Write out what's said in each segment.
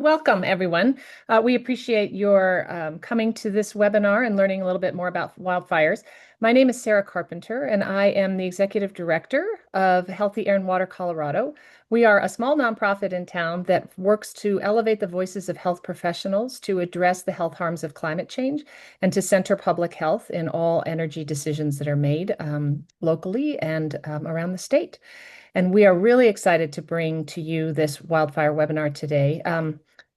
Welcome, everyone. We appreciate your coming to this webinar and learning a little bit more about wildfires. My name is Sara Carpenter, and I am the Executive Director of Healthy Air and Water Colorado. We are a small nonprofit in town that works to elevate the voices of health professionals to address the health harms of climate change and to center public health in all energy decisions that are made locally and around the state. And we are really excited to bring to you this wildfire webinar today.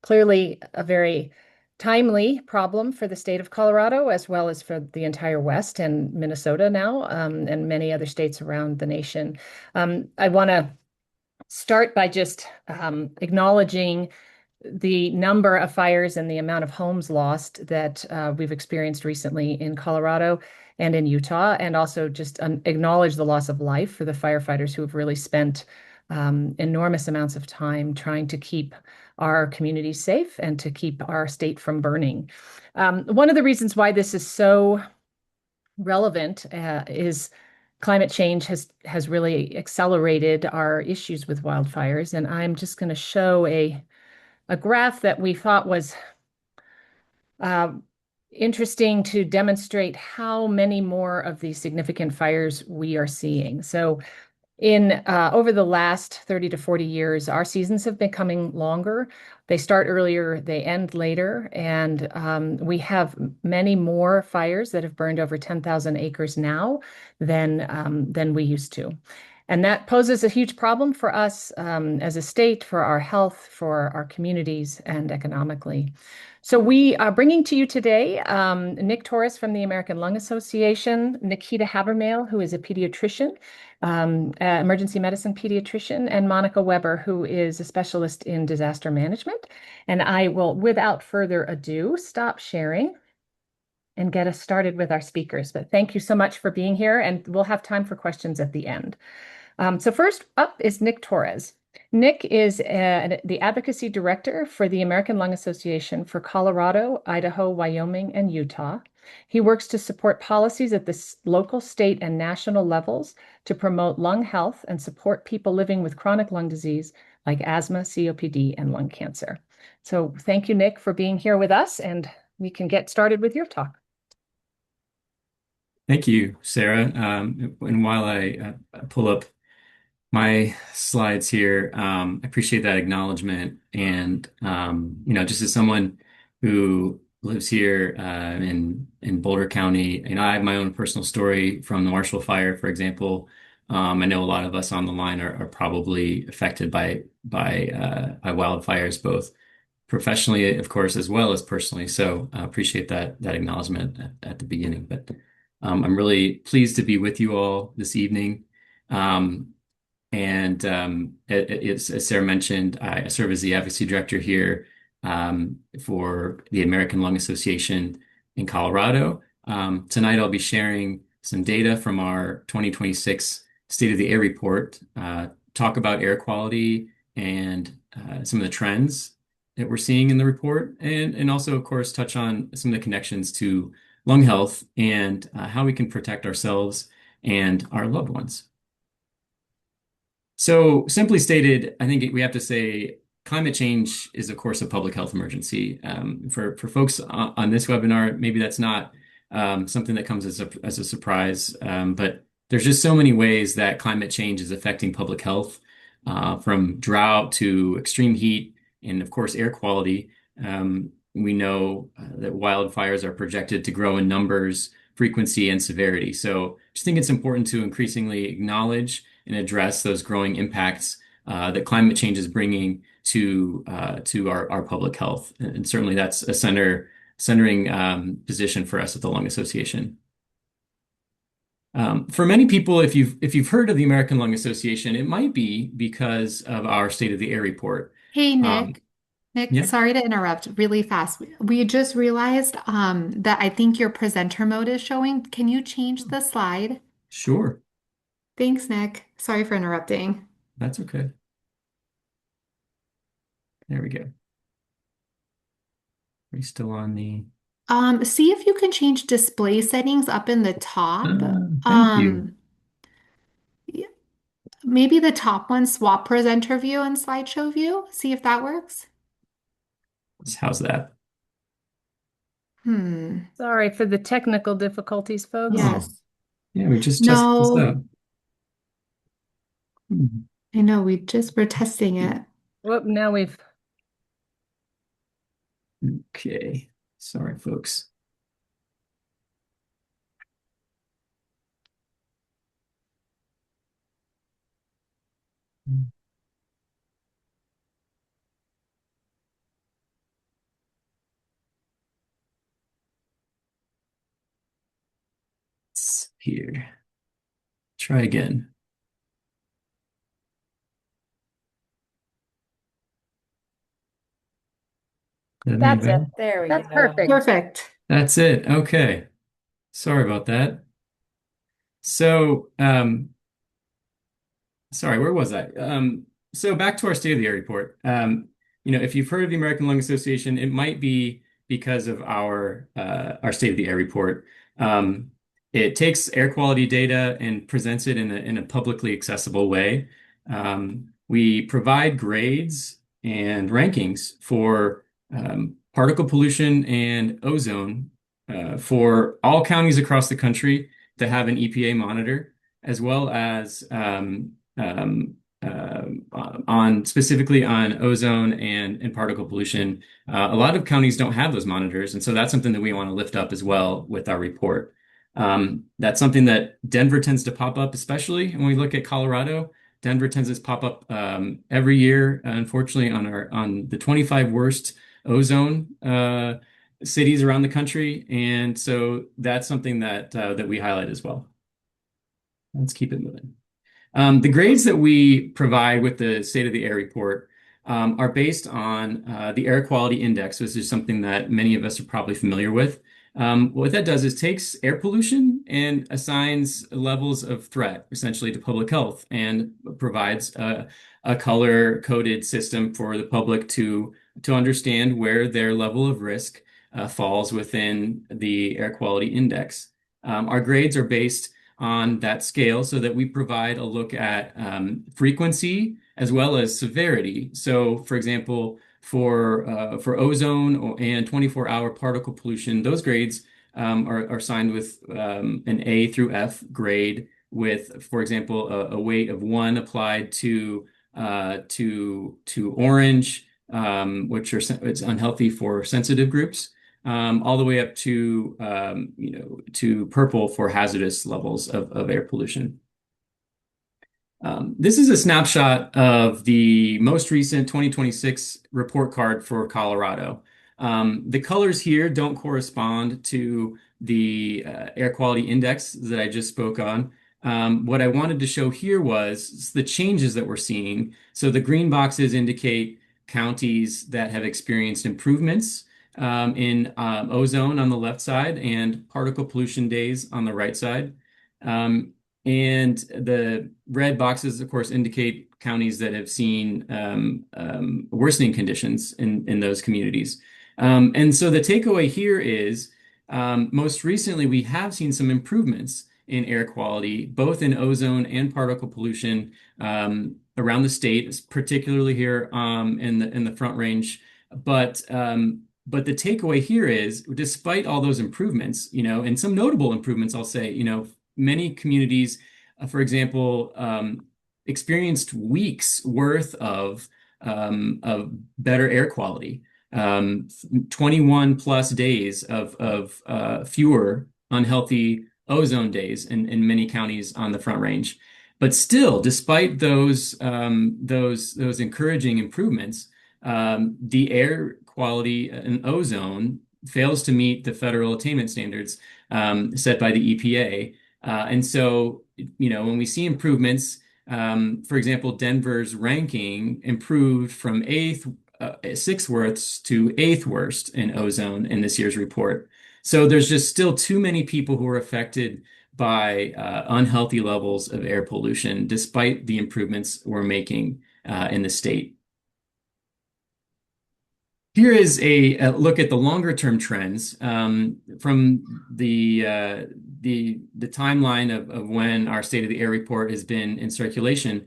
Clearly, a very timely problem for the state of Colorado, as well as for the entire West and Minnesota now, and many other states around the nation. I want to start by just acknowledging the number of fires and the amount of homes lost that we've experienced recently in Colorado and in Utah, and also just acknowledge the loss of life for the firefighters who have really spent enormous amounts of time trying to keep our communities safe and to keep our state from burning. One of the reasons why this is so relevant is climate change has really accelerated our issues with wildfires. And I'm just going to show a graph that we thought was uh, interesting to demonstrate how many more of these significant fires we are seeing. So in over the last 30 to 40 years, our seasons have been becoming longer. They start earlier, they end later, and we have many more fires that have burned over 10,000 acres now than we used to. And that poses a huge problem for us as a state, for our health, for our communities, and economically. So we are bringing to you today Nick Torres from the American Lung Association, Nikita Habermehl, who is a pediatrician, emergency medicine pediatrician, and Monika Weber, who is a specialist in disaster management. And I will, without further ado, stop sharing and get us started with our speakers. But thank you so much for being here, and we'll have time for questions at the end. So first up is Nick Torres. Nick is the advocacy director for the American Lung Association for Colorado, Idaho, Wyoming, and Utah. He works to support policies at the local, state, and national levels to promote lung health and support people living with chronic lung disease like asthma, COPD, and lung cancer. So thank you, Nick, for being here with us, and we can get started with your talk. Thank you, Sarah. And while I pull up my slides here, I appreciate that acknowledgement. And just as someone who lives here in Boulder County, I have my own personal story from the Marshall Fire, for example. I know a lot of us on the line are probably affected by wildfires, both professionally, of course, as well as personally. So I appreciate that acknowledgement at the beginning. But I'm really pleased to be with you all this evening. As Sarah mentioned, I serve as the advocacy director here for the American Lung Association in Colorado. Tonight, I'll be sharing some data from our 2026 State of the Air report, talk about air quality and some of the trends that we're seeing in the report, and also, of course, touch on some of the connections to lung health and how we can protect ourselves and our loved ones. So simply stated, I think we have to say climate change is, of course, a public health emergency. For folks on this webinar, maybe that's not something that comes as a surprise, but there's just so many ways that climate change is affecting public health, from drought to extreme heat and, of course, air quality. We know that wildfires are projected to grow in numbers, frequency, and severity. So I just think it's important to increasingly acknowledge and address those growing impacts that climate change is bringing to our public health. And certainly that's a centering position for us at the Lung Association. For many people, if you've heard of the American Lung Association, it might be because of our State of the Air report. Hey, Um, Nick. Nick, yeah, sorry to interrupt really fast. We just realized that I think your presenter mode is showing. Can you change the slide? sure. Thanks, Nick. Sorry for interrupting. That's okay. There we go. Are you still on the? See if you can change display settings up in the top. Thank you. Yeah, maybe the top one, swap presenter view and slideshow view. See if that works. How's that? Hmm. Sorry for the technical difficulties, folks. Oh, Yes. yeah, we just tested this No, out. Hmm. I know we just were testing it. Whoop, now we've Okay. Sorry, folks. It's here. Try again. Is that any that's it. better? There we That's go. perfect. Perfect. That's it. Okay. Sorry about that. So, sorry, where was I? So back to our state of the air report. If you've heard of the American Lung Association, it might be because of our state of the air report. Um, it takes air quality data and presents it in a publicly accessible way. We provide grades and rankings for particle pollution and ozone for all counties across the country that have an EPA monitor, as well as on specifically on ozone and particle pollution. A lot of counties don't have those monitors, and so that's something that we want to lift up as well with our report. That's something that Denver tends to pop up, especially when we look at Colorado. Denver tends to pop up every year, unfortunately, on the 25 worst ozone cities around the country, and so that's something that we highlight as well. Let's keep it moving. The grades that we provide with the State of the Air report are based on the Air Quality Index, which is something that many of us are probably familiar with. What that does is takes air pollution and assigns levels of threat, essentially, to public health, and provides a color-coded system for the public to understand where their level of risk falls within the Air Quality Index. Our grades are based on that scale so that we provide a look at frequency as well as severity. So, for example, for ozone and 24-hour particle pollution, those grades are signed with an A through F grade with, for example, a weight of 1 applied to orange, which it's unhealthy for sensitive groups, all the way up to purple for hazardous levels of air pollution. This is a snapshot of the most recent 2026 report card for Colorado. The colors here don't correspond to the air quality index that I just spoke on. What I wanted to show here was the changes that we're seeing. So the green boxes indicate counties that have experienced improvements in ozone on the left side and particle pollution days on the right side. And the red boxes, of course, indicate counties that have seen worsening conditions in those communities. And so the takeaway here is most recently we have seen some improvements in air quality, both in ozone and particle pollution around the state, particularly here in the Front Range. But the takeaway here is, despite all those improvements, and some notable improvements, I'll say, many communities, for example, experienced weeks worth of better air quality, 21 plus days of fewer unhealthy ozone days in many counties on the Front Range. But still, despite those encouraging improvements, the air quality in ozone fails to meet the federal attainment standards set by the EPA. And so, when we see improvements, for example, Denver's ranking improved from sixth worst to eighth worst in ozone in this year's report. So there's just still too many people who are affected by unhealthy levels of air pollution, despite the improvements we're making in the state. Here is a look at the longer term trends from the timeline of when our State of the Air report has been in circulation.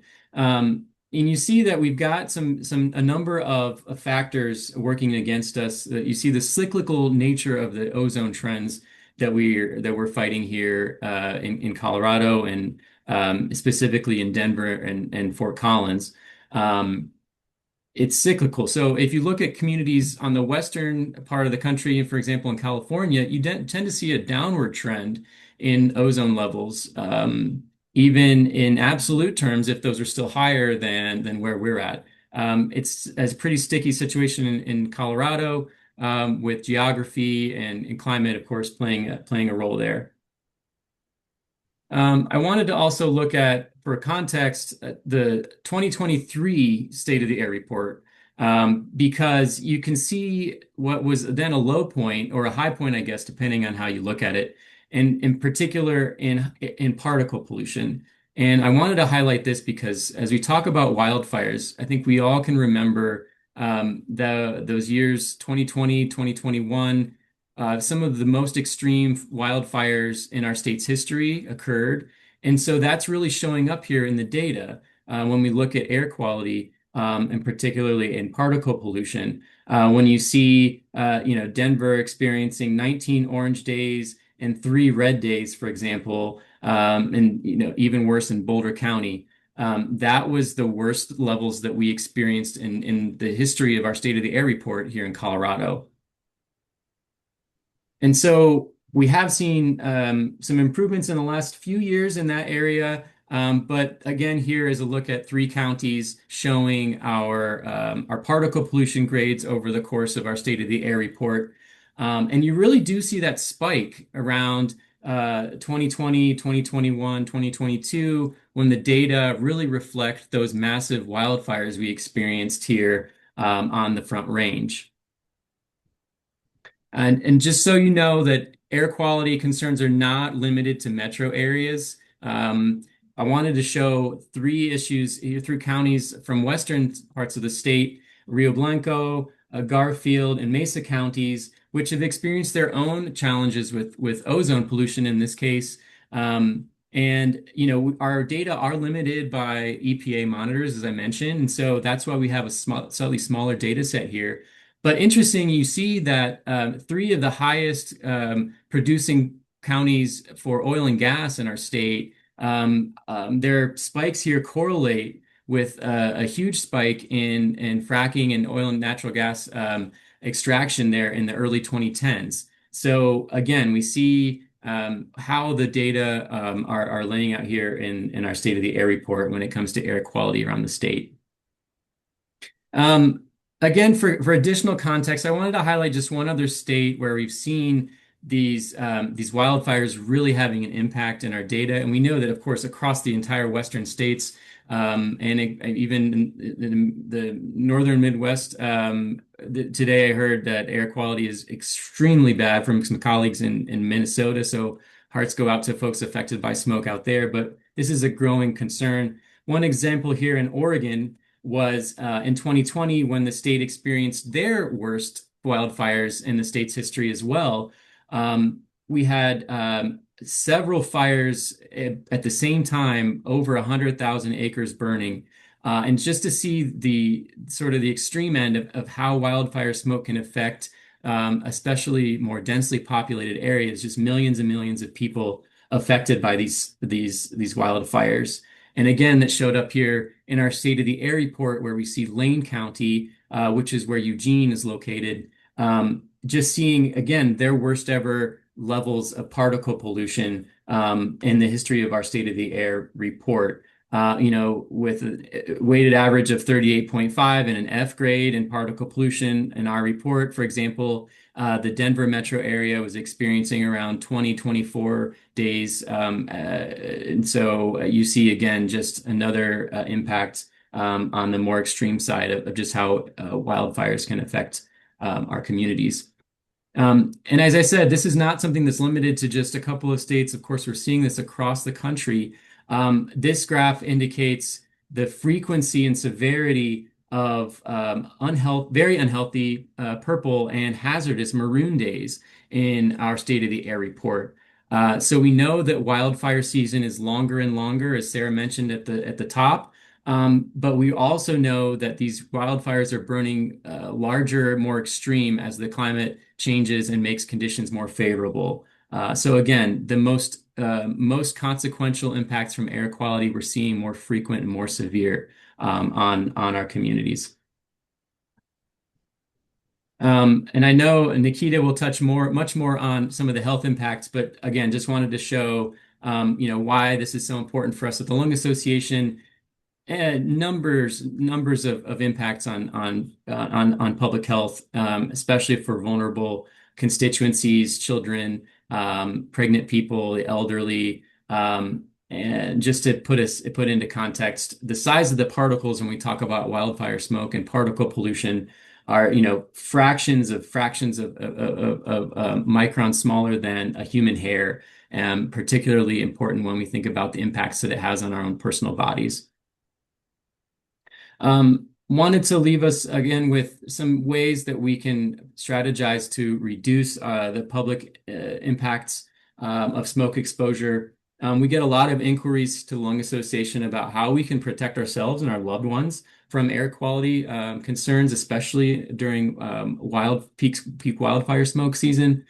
And you see that we've got a number of factors working against us. You see the cyclical nature of the ozone trends that we're fighting here in Colorado and specifically in Denver and Fort Collins. Um, it's cyclical. So if you look at communities on the western part of the country, for example, in California, you tend to see a downward trend in ozone levels, even in absolute terms, if those are still higher than where we're at. It's a pretty sticky situation in Colorado, with geography and climate, of course, playing a role there. I wanted to also look at, for context, the 2023 State of the Air report, because you can see what was then a low point or a high point, I guess, depending on how you look at it, and in particular in particle pollution. And I wanted to highlight this because as we talk about wildfires, I think we all can remember those years, 2020, 2021. Some of the most extreme wildfires in our state's history occurred. And so that's really showing up here in the data when we look at air quality, and particularly in particle pollution. When you see, Denver experiencing 19 orange days and 3 red days, for example, and even worse in Boulder County. That was the worst levels that we experienced in the history of our State of the Air report here in Colorado. And so we have seen some improvements in the last few years in that area. But again, here is a look at 3 counties showing our particle pollution grades over the course of our State of the Air report. And you really do see that spike around 2020, 2021, 2022, when the data really reflect those massive wildfires we experienced here on the Front Range. And just so you know that air quality concerns are not limited to metro areas. I wanted to show 3 issues here through counties from western parts of the state, Rio Blanco, Garfield, and Mesa counties, which have experienced their own challenges with ozone pollution in this case. And our data are limited by EPA monitors, as I mentioned, and so that's why we have a slightly smaller data set here. But interesting, you see that 3 of the highest producing counties for oil and gas in our state, their spikes here correlate with a huge spike in fracking and oil and natural gas extraction there in the early 2010s. So again, we see how the data are laying out here in our State of the Air report when it comes to air quality around the state. Again, for additional context, I wanted to highlight just one other state where we've seen these wildfires really having an impact in our data. And we know that, of course, across the entire Western states, even in the northern Midwest, today I heard that air quality is extremely bad from some colleagues in Minnesota. So hearts go out to folks affected by smoke out there. But this is a growing concern. One example here in Oregon was in 2020 when the state experienced their worst wildfires in the state's history as well. We had several fires at the same time, over 100,000 acres burning. And just to see the sort of the extreme end of how wildfire smoke can affect especially more densely populated areas, just millions and millions of people affected by these wildfires. And again, that showed up here in our State of the Air report, where we see Lane County, which is where Eugene is located, just seeing, again, their worst ever levels of particle pollution in the history of our State of the Air report. With a weighted average of 38.5 and an F grade in particle pollution in our report. For example, the Denver metro area was experiencing around 24 days. And so you see, again, just another impact on the more extreme side of just how wildfires can affect our communities. And as I said, this is not something that's limited to just a couple of states. Of course, we're seeing this across the country. This graph indicates the frequency and severity of very unhealthy purple and hazardous maroon days in our State of the Air report. So we know that wildfire season is longer and longer, as Sara mentioned at the top. But we also know that these wildfires are burning larger, more extreme as the climate changes and makes conditions more favorable. So again, the most consequential impacts from air quality we're seeing more frequent and more severe on our communities. And I know Nikita will touch much more on some of the health impacts, but again, just wanted to show, why this is so important for us at the Lung Association. Numbers of impacts on public health, especially for vulnerable constituencies, children, pregnant people, the elderly. And just to put into context, the size of the particles when we talk about wildfire smoke and particle pollution are, fractions of microns smaller than a human hair, and particularly important when we think about the impacts that it has on our own personal bodies. Wanted to leave us again with some ways that we can strategize to reduce the public impacts of smoke exposure. We get a lot of inquiries to Lung Association about how we can protect ourselves and our loved ones from air quality concerns, especially during peak wildfire smoke season.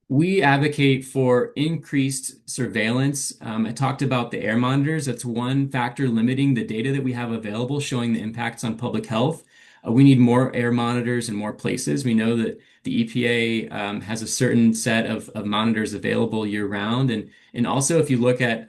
We advocate for increased surveillance. I talked about the air monitors. That's one factor limiting the data that we have available showing the impacts on public health. We need more air monitors in more places. We know that the EPA has a certain set of monitors available year round. And also, if you look at,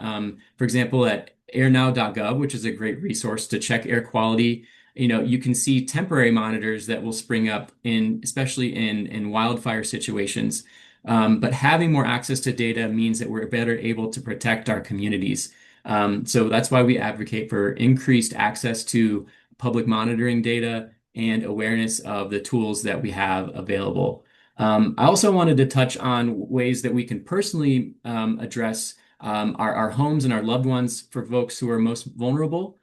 for example, at airnow.gov, which is a great resource to check air quality, you can see temporary monitors that will spring up especially in wildfire situations. But having more access to data means that we're better able to protect our communities. So that's why we advocate for increased access to public monitoring data and awareness of the tools that we have available. I also wanted to touch on ways that we can personally address our homes and our loved ones for folks who are most vulnerable.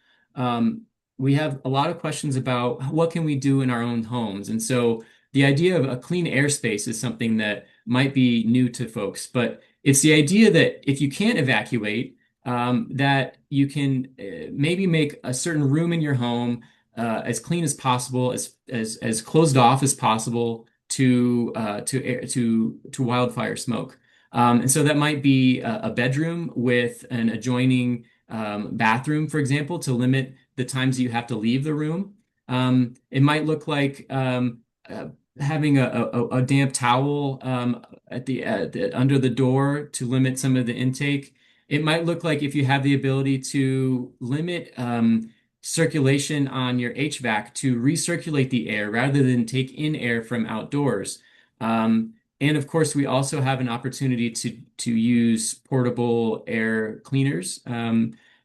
We have a lot of questions about what can we do in our own homes. And so the idea of a clean airspace is something that might be new to folks, but it's the idea that if you can't evacuate, that you can maybe make a certain room in your home as clean as possible, as closed off as possible to wildfire smoke. And so that might be a bedroom with an adjoining bathroom, for example, to limit the times that you have to leave the room. It might look like having a damp towel under the door to limit some of the intake. It might look like if you have the ability to limit circulation on your HVAC to recirculate the air rather than take in air from outdoors. And of course, we also have an opportunity to use portable air cleaners.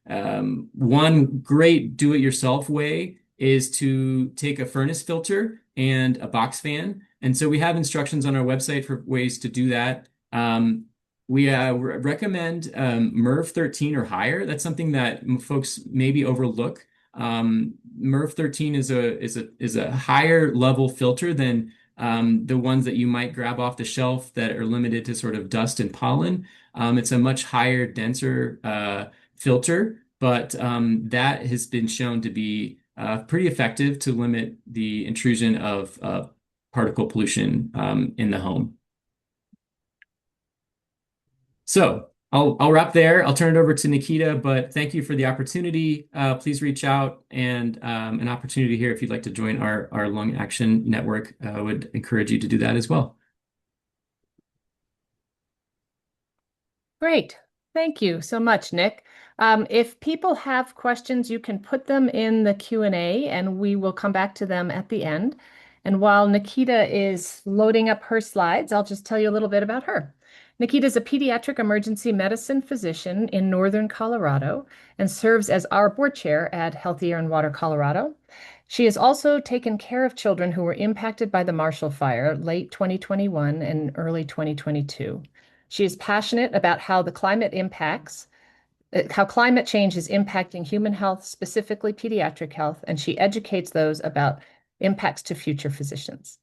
One great do-it-yourself way is to take a furnace filter and a box fan. And so we have instructions on our website for ways to do that. We recommend MERV 13 or higher. That's something that folks maybe overlook. MERV 13 is a higher level filter than the ones that you might grab off the shelf that are limited to sort of dust and pollen. It's a much higher, denser filter, but that has been shown to be pretty effective to limit the intrusion of particle pollution in the home. So I'll wrap there. I'll turn it over to Nikita, but thank you for the opportunity. Please reach out, and an opportunity here if you'd like to join our Lung Action Network. I would encourage you to do that as well. Great. Thank you so much, Nick. If people have questions, you can put them in the Q&A and we will come back to them at the end. And while Nikita is loading up her slides, I'll just tell you a little bit about her. Nikita is a pediatric emergency medicine physician in Northern Colorado and serves as our board chair at Healthy Air and Water Colorado. She has also taken care of children who were impacted by the Marshall Fire late 2021 and early 2022. She is passionate about how climate change is impacting human health, specifically pediatric health, and she educates those about impacts to future physicians.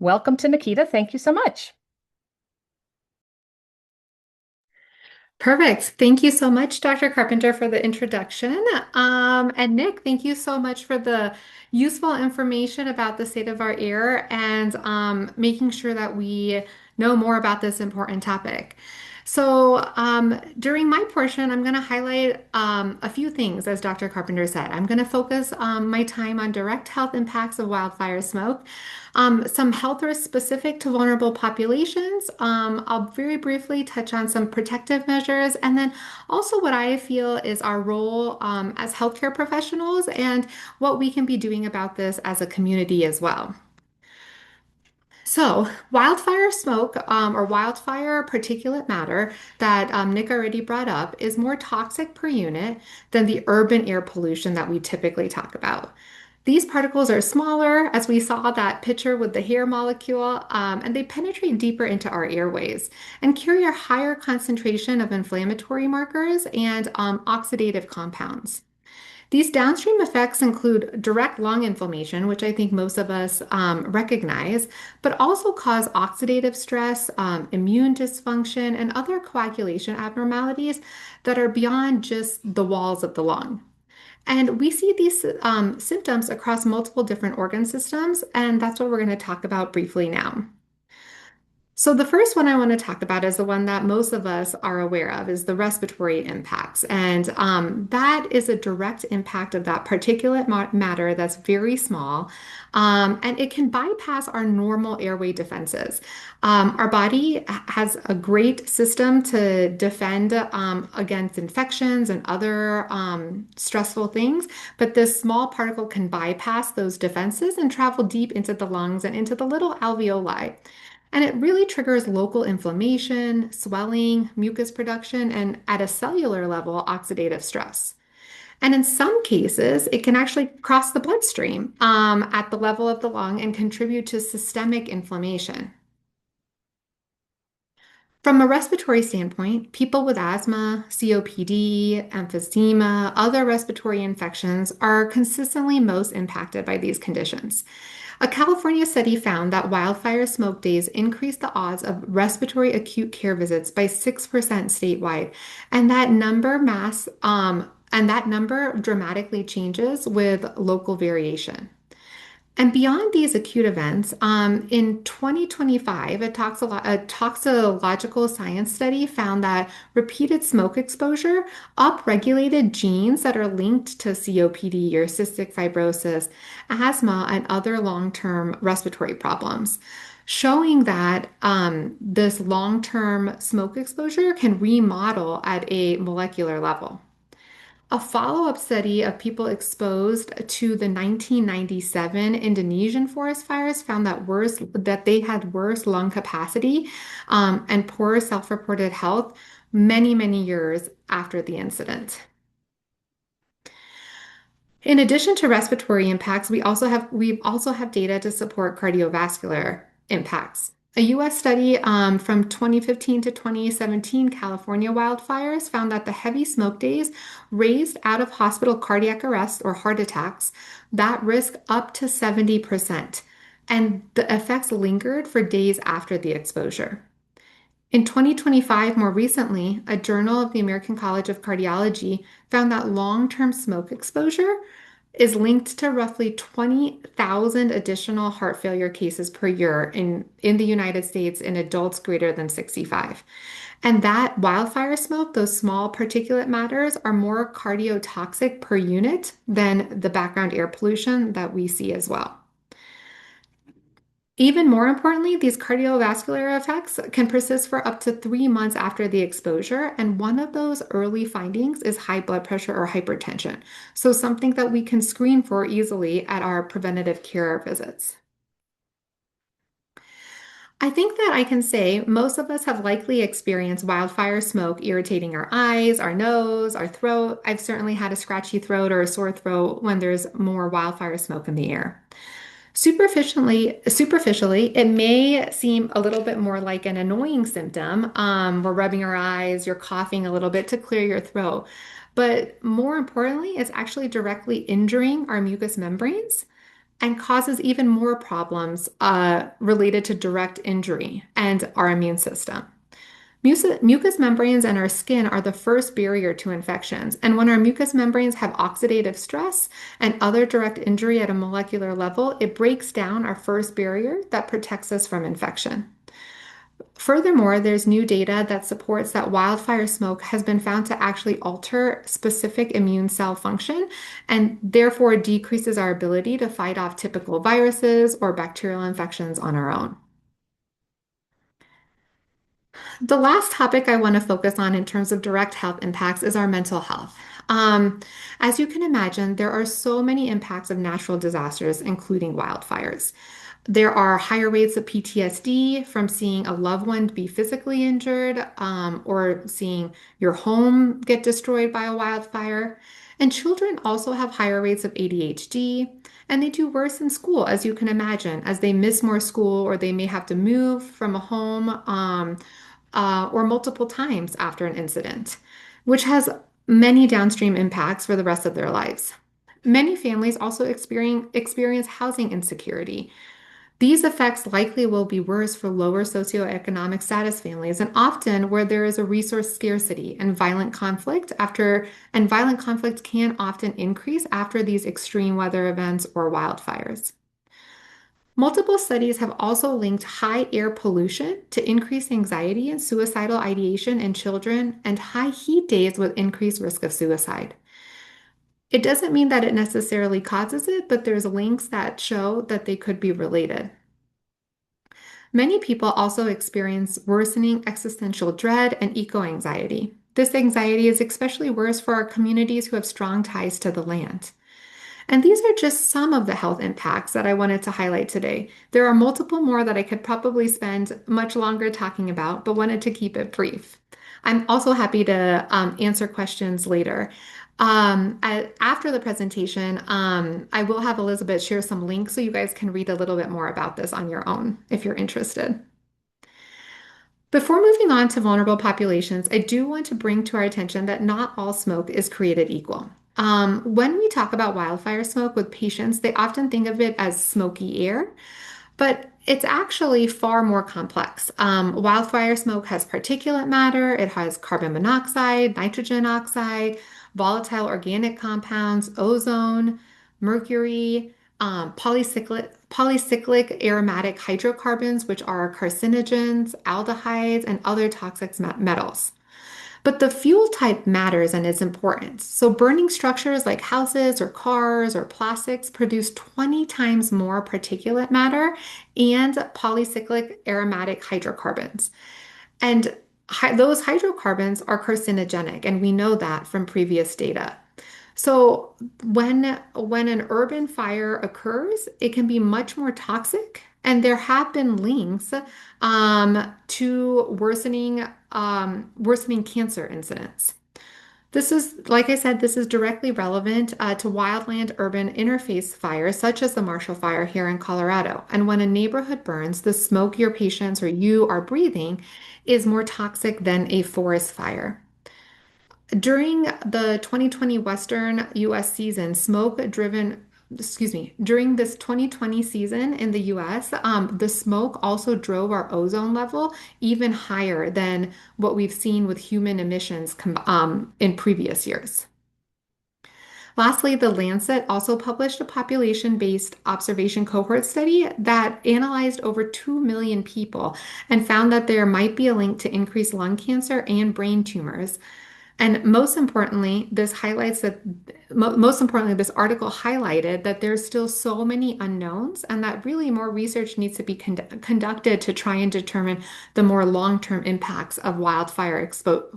Welcome to Nikita. Thank you so much. Perfect. Thank you so much, Dr. Carpenter, for the introduction. And Nick, thank you so much for the useful information about the state of our air and making sure that we know more about this important topic. During my portion, I'm going to highlight a few things, as Dr. Carpenter said. I'm going to focus my time on direct health impacts of wildfire smoke. Some health risks specific to vulnerable populations. I'll very briefly touch on some protective measures, and then also what I feel is our role as healthcare professionals and what we can be doing about this as a community as well. So, wildfire smoke or wildfire particulate matter that Nick already brought up is more toxic per unit than the urban air pollution that we typically talk about. These particles are smaller, as we saw that picture with the hair molecule, and they penetrate deeper into our airways and carry a higher concentration of inflammatory markers and oxidative compounds. These downstream effects include direct lung inflammation, which I think most of us recognize, but also cause oxidative stress, immune dysfunction, and other coagulation abnormalities that are beyond just the walls of the lung. And we see these symptoms across multiple different organ systems, and that's what we're going to talk about briefly now. So the first one I want to talk about is the one that most of us are aware of, is the respiratory impacts. And that is a direct impact of that particulate matter that's very small, and it can bypass our normal airway defenses. Our body has a great system to defend against infections and other stressful things, but this small particle can bypass those defenses and travel deep into the lungs and into the little alveoli. And it really triggers local inflammation, swelling, mucus production, and at a cellular level, oxidative stress. And in some cases, it can actually cross the bloodstream at the level of the lung and contribute to systemic inflammation. From a respiratory standpoint, people with asthma, COPD, emphysema, other respiratory infections are consistently most impacted by these conditions. A California study found that wildfire smoke days increased the odds of respiratory acute care visits by 6% statewide, and that number dramatically changes with local variation. And beyond these acute events, in 2025, a toxicological science study found that repeated smoke exposure upregulated genes that are linked to COPD or cystic fibrosis, asthma, and other long-term respiratory problems, showing that this long-term smoke exposure can remodel at a molecular level. A follow-up study of people exposed to the 1997 Indonesian forest fires found that they had worse lung capacity and poorer self-reported health many, many years after the incident. In addition to respiratory impacts, we also have data to support cardiovascular impacts. A US study from 2015 to 2017 California wildfires found that the heavy smoke days raised out of hospital cardiac arrest or heart attacks, that risk up to 70%. And the effects lingered for days after the exposure. In 2025, more recently, a journal of the American College of Cardiology found that long-term smoke exposure is linked to roughly 20,000 additional heart failure cases per year in the United States in adults greater than 65. And that wildfire smoke, those small particulate matters, are more cardiotoxic per unit than the background air pollution that we see as well. Even more importantly, these cardiovascular effects can persist for up to 3 months after the exposure. And one of those early findings is high blood pressure or hypertension. So something that we can screen for easily at our preventative care visits. I think that I can say most of us have likely experienced wildfire smoke irritating our eyes, our nose, our throat. I've certainly had a scratchy throat or a sore throat when there's more wildfire smoke in the air. Superficially, it may seem a little bit more like an annoying symptom. We're rubbing our eyes, you're coughing a little bit to clear your throat. But more importantly, it's actually directly injuring our mucous membranes and causes even more problems related to direct injury and our immune system. Mucous membranes in our skin are the first barrier to infections. And when our mucous membranes have oxidative stress and other direct injury at a molecular level, it breaks down our first barrier that protects us from infection. Furthermore, there's new data that supports that wildfire smoke has been found to actually alter specific immune cell function and therefore decreases our ability to fight off typical viruses or bacterial infections on our own. The last topic I want to focus on in terms of direct health impacts is our mental health. Um, as you can imagine, there are so many impacts of natural disasters, including wildfires. There are higher rates of PTSD from seeing a loved one be physically injured, or seeing your home get destroyed by a wildfire. And children also have higher rates of ADHD, and they do worse in school, as you can imagine, as they miss more school or they may have to move from a home, or multiple times after an incident, which has many downstream impacts for the rest of their lives. Many families also experience housing insecurity. These effects likely will be worse for lower socioeconomic status families and often where there is a resource scarcity and violent conflict can often increase after these extreme weather events or wildfires. Multiple studies have also linked high air pollution to increased anxiety and suicidal ideation in children and high heat days with increased risk of suicide. It doesn't mean that it necessarily causes it, but there's links that show that they could be related. Many people also experience worsening existential dread and eco-anxiety. This anxiety is especially worse for our communities who have strong ties to the land. And these are just some of the health impacts that I wanted to highlight today. There are multiple more that I could probably spend much longer talking about, but wanted to keep it brief. I'm also happy to answer questions later. After the presentation, I will have Elizabeth share some links so you guys can read a little bit more about this on your own if you're interested. Before moving on to vulnerable populations, I do want to bring to our attention that not all smoke is created equal. When we talk about wildfire smoke with patients, they often think of it as smoky air, but it's actually far more complex. Wildfire smoke has particulate matter, it has carbon monoxide, nitrogen oxide, volatile organic compounds, ozone, mercury, polycyclic aromatic hydrocarbons, which are carcinogens, aldehydes, and other toxic metals. But the fuel type matters and is important. So burning structures like houses or cars or plastics produce 20 times more particulate matter and polycyclic aromatic hydrocarbons. And those hydrocarbons are carcinogenic, and we know that from previous data. So when an urban fire occurs, it can be much more toxic, and there have been links to worsening cancer incidence. This is, like I said, this is directly relevant to wildland-urban interface fires, such as the Marshall Fire here in Colorado. And when a neighborhood burns, the smoke your patients or you are breathing is more toxic than a forest fire. During the 2020 Western US season, during this 2020 season in the US, the smoke also drove our ozone level even higher than what we've seen with human emissions in previous years. Lastly, the Lancet also published a population-based observation cohort study that analyzed over 2 million people and found that there might be a link to increased lung cancer and brain tumors. And most importantly, this article highlighted that there's still so many unknowns and that really more research needs to be conducted to try and determine the more long-term impacts of wildfire exposure.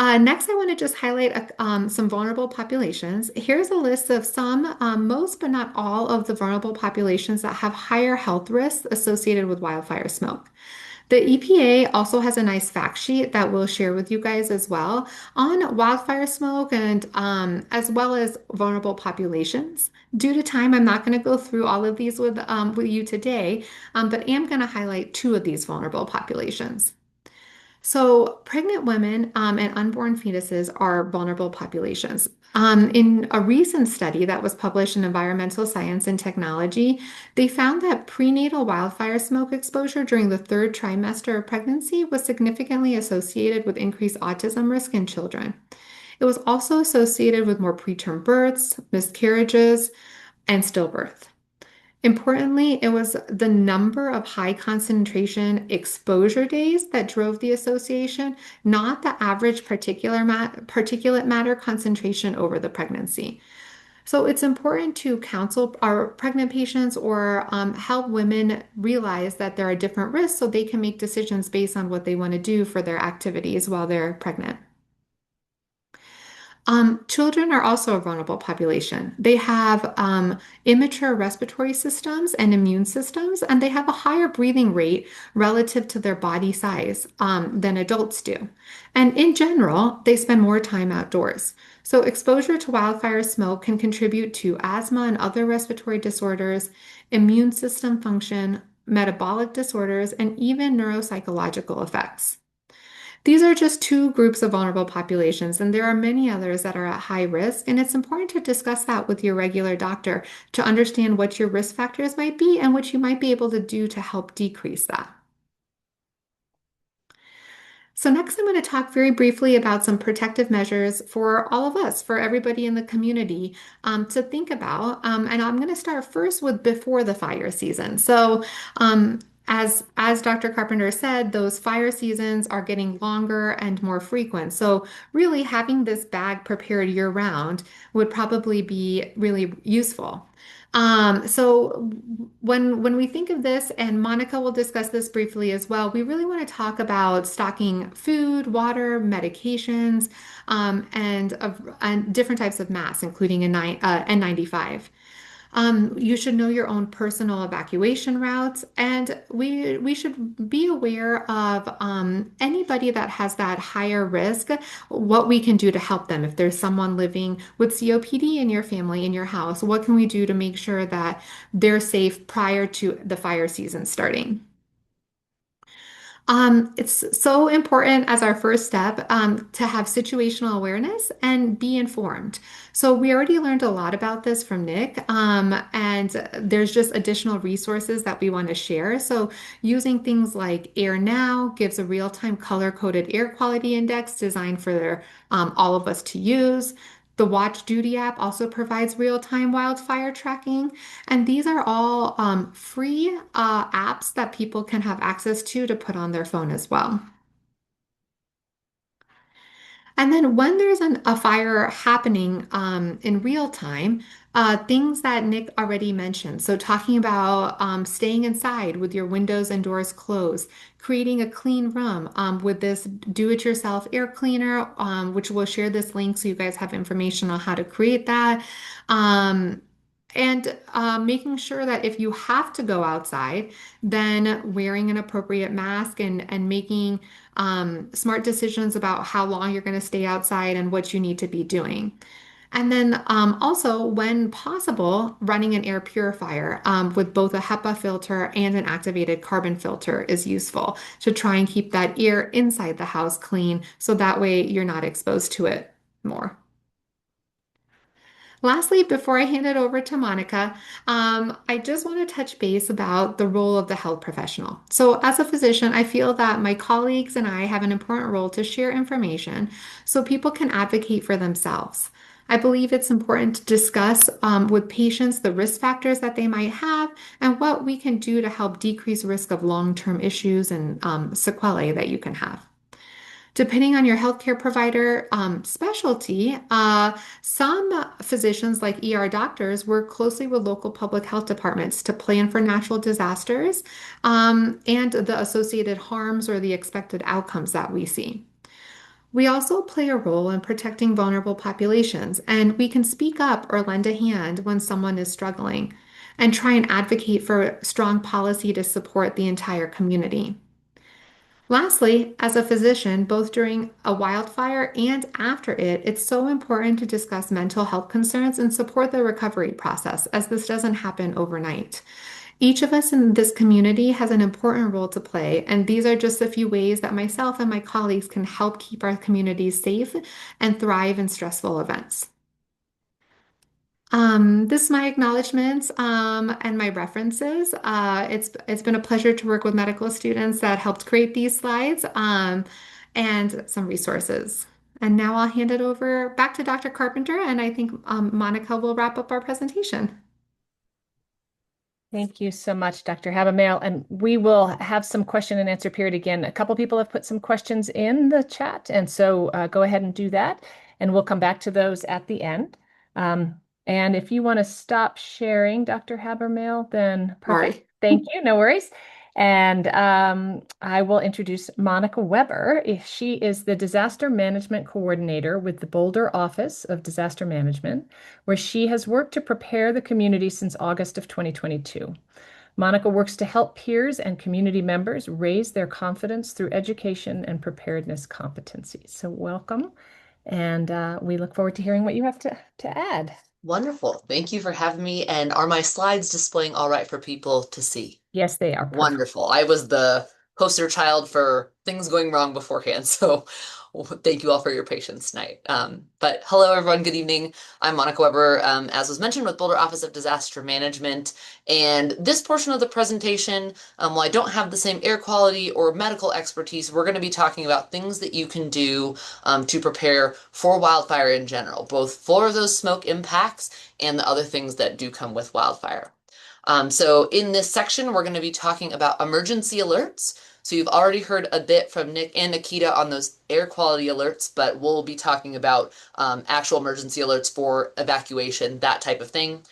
Next, I want to just highlight some vulnerable populations. Here's a list of some, most but not all of the vulnerable populations that have higher health risks associated with wildfire smoke. The EPA also has a nice fact sheet that we'll share with you guys as well on wildfire smoke and as well as vulnerable populations. Due to time, I'm not going to go through all of these with you today, but am going to highlight two of these vulnerable populations. So, pregnant women and unborn fetuses are vulnerable populations. In a recent study that was published in Environmental Science and Technology, they found that prenatal wildfire smoke exposure during the third trimester of pregnancy was significantly associated with increased autism risk in children. It was also associated with more preterm births, miscarriages, and stillbirth. Importantly, it was the number of high concentration exposure days that drove the association, not the average particulate matter concentration over the pregnancy. So it's important to counsel our pregnant patients or help women realize that there are different risks so they can make decisions based on what they want to do for their activities while they're pregnant. Children are also a vulnerable population. They have immature respiratory systems and immune systems, and they have a higher breathing rate relative to their body size than adults do. And in general, they spend more time outdoors. So, exposure to wildfire smoke can contribute to asthma and other respiratory disorders, immune system function, metabolic disorders, and even neuropsychological effects. These are just two groups of vulnerable populations, and there are many others that are at high risk. And it's important to discuss that with your regular doctor to understand what your risk factors might be and what you might be able to do to help decrease that. So next, I'm going to talk very briefly about some protective measures for all of us, for everybody in the community to think about. And I'm going to start first with before the fire season. So as Dr. Carpenter said, those fire seasons are getting longer and more frequent. So really having this bag prepared year round would probably be really useful. So when we think of this, and Monika will discuss this briefly as well, we really want to talk about stocking food, water, medications, and different types of masks, including N95. You should know your own personal evacuation routes, and we should be aware of anybody that has that higher risk, what we can do to help them. If there's someone living with COPD in your family, in your house, what can we do to make sure that they're safe prior to the fire season starting? It's so important as our first step to have situational awareness and be informed. So we already learned a lot about this from Nick, and there's just additional resources that we want to share. So using things like Air Now gives a real-time color-coded air quality index designed for all of us to use. The Watch Duty app also provides real-time wildfire tracking. And these are all free apps that people can have access to put on their phone as well. And then when there's a fire happening in real time, things that Nick already mentioned. So talking about staying inside with your windows and doors closed, creating a clean room with this do-it-yourself air cleaner, which we'll share this link so you guys have information on how to create that. And making sure that if you have to go outside, then wearing an appropriate mask and making smart decisions about how long you're going to stay outside and what you need to be doing. And then also, when possible, running an air purifier with both a HEPA filter and an activated carbon filter is useful to try and keep that air inside the house clean so that way you're not exposed to it more. Lastly, before I hand it over to Monika, I just want to touch base about the role of the health professional. So, as a physician, I feel that my colleagues and I have an important role to share information so people can advocate for themselves. I believe it's important to discuss with patients the risk factors that they might have and what we can do to help decrease risk of long-term issues and sequelae that you can have. Depending on your healthcare provider specialty, some physicians, like ER doctors, work closely with local public health departments to plan for natural disasters and the associated harms or the expected outcomes that we see. We also play a role in protecting vulnerable populations, and we can speak up or lend a hand when someone is struggling and try and advocate for strong policy to support the entire community. Lastly, as a physician, both during a wildfire and after it, it's so important to discuss mental health concerns and support the recovery process, as this doesn't happen overnight. Each of us in this community has an important role to play, and these are just a few ways that myself and my colleagues can help keep our communities safe and thrive in stressful events. This is my acknowledgments and my references. It's been a pleasure to work with medical students that helped create these slides and some resources. And now I'll hand it over back to Dr. Carpenter, and I think Monika will wrap up our presentation. Thank you so much, Dr. Habermehl. And we will have some question and answer period again. A couple people have put some questions in the chat, and so go ahead and do that, and we'll come back to those at the end. And if you want to stop sharing, Dr. Habermehl, then perfect. Sorry. Thank you. No worries. And I will introduce Monika Weber. She is the Disaster Management Coordinator with the Boulder Office of Disaster Management, where she has worked to prepare the community since August of 2022. Monika works to help peers and community members raise their confidence through education and preparedness competencies. So welcome, and we look forward to hearing what you have to add. Wonderful. Thank you for having me. And are my slides displaying all right for people to see? Yes, they are. Perfect. Wonderful. I was the poster child for things going wrong beforehand. So thank you all for your patience tonight. But hello, everyone. Good evening. I'm Monika Weber, as was mentioned, with Boulder Office of Disaster Management. And this portion of the presentation, while I don't have the same air quality or medical expertise, we're going to be talking about things that you can do to prepare for wildfire in general, both for those smoke impacts and the other things that do come with wildfire. So in this section, we're going to be talking about emergency alerts. So you've already heard a bit from Nick and Nikita on those air quality alerts, but we'll be talking about actual emergency alerts for evacuation, that type of thing.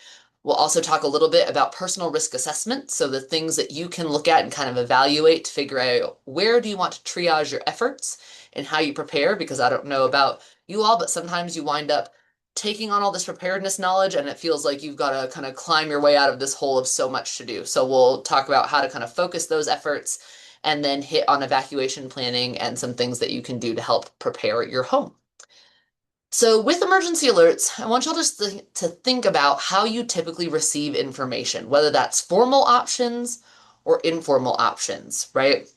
We'll also talk a little bit about personal risk assessment, so the things that you can look at and kind of evaluate to figure out where do you want to triage your efforts and how you prepare, because I don't know about you all, but sometimes you wind up taking on all this preparedness knowledge and it feels like you've got to kind of climb your way out of this hole of so much to do. So we'll talk about how to kind of focus those efforts and then hit on evacuation planning and some things that you can do to help prepare your home. So with emergency alerts, I want y'all just to think about how you typically receive information, whether that's formal options or informal options, right?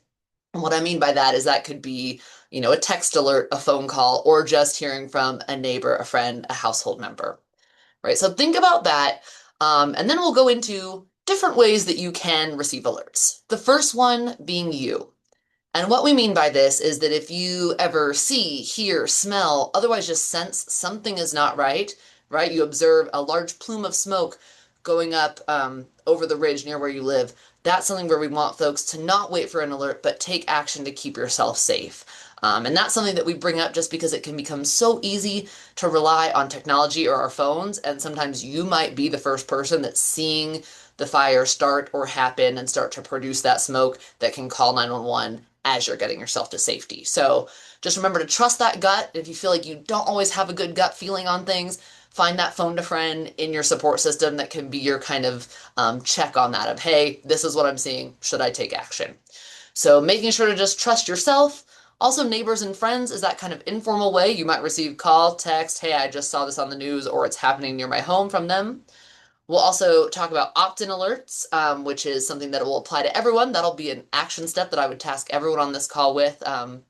And what I mean by that is that could be, you know, a text alert, a phone call, or just hearing from a neighbor, a friend, a household member, right? So think about that. And then we'll go into different ways that you can receive alerts. The first one being you. And what we mean by this is that if you ever see, hear, smell, otherwise just sense something is not right, right? You observe a large plume of smoke going up over the ridge near where you live. That's something where we want folks to not wait for an alert, but take action to keep yourself safe. And that's something that we bring up just because it can become so easy to rely on technology or our phones. And sometimes you might be the first person that's seeing the fire start or happen and start to produce that smoke that can call 911 as you're getting yourself to safety. So just remember to trust that gut. If you feel like you don't always have a good gut feeling on things, find that phone to friend in your support system that can be your kind of check on that of, hey, this is what I'm seeing. Should I take action? So making sure to just trust yourself. Also, neighbors and friends is that kind of informal way. You might receive call, text, hey, I just saw this on the news, or it's happening near my home from them. We'll also talk about opt-in alerts, which is something that will apply to everyone. That'll be an action step that I would task everyone on this call with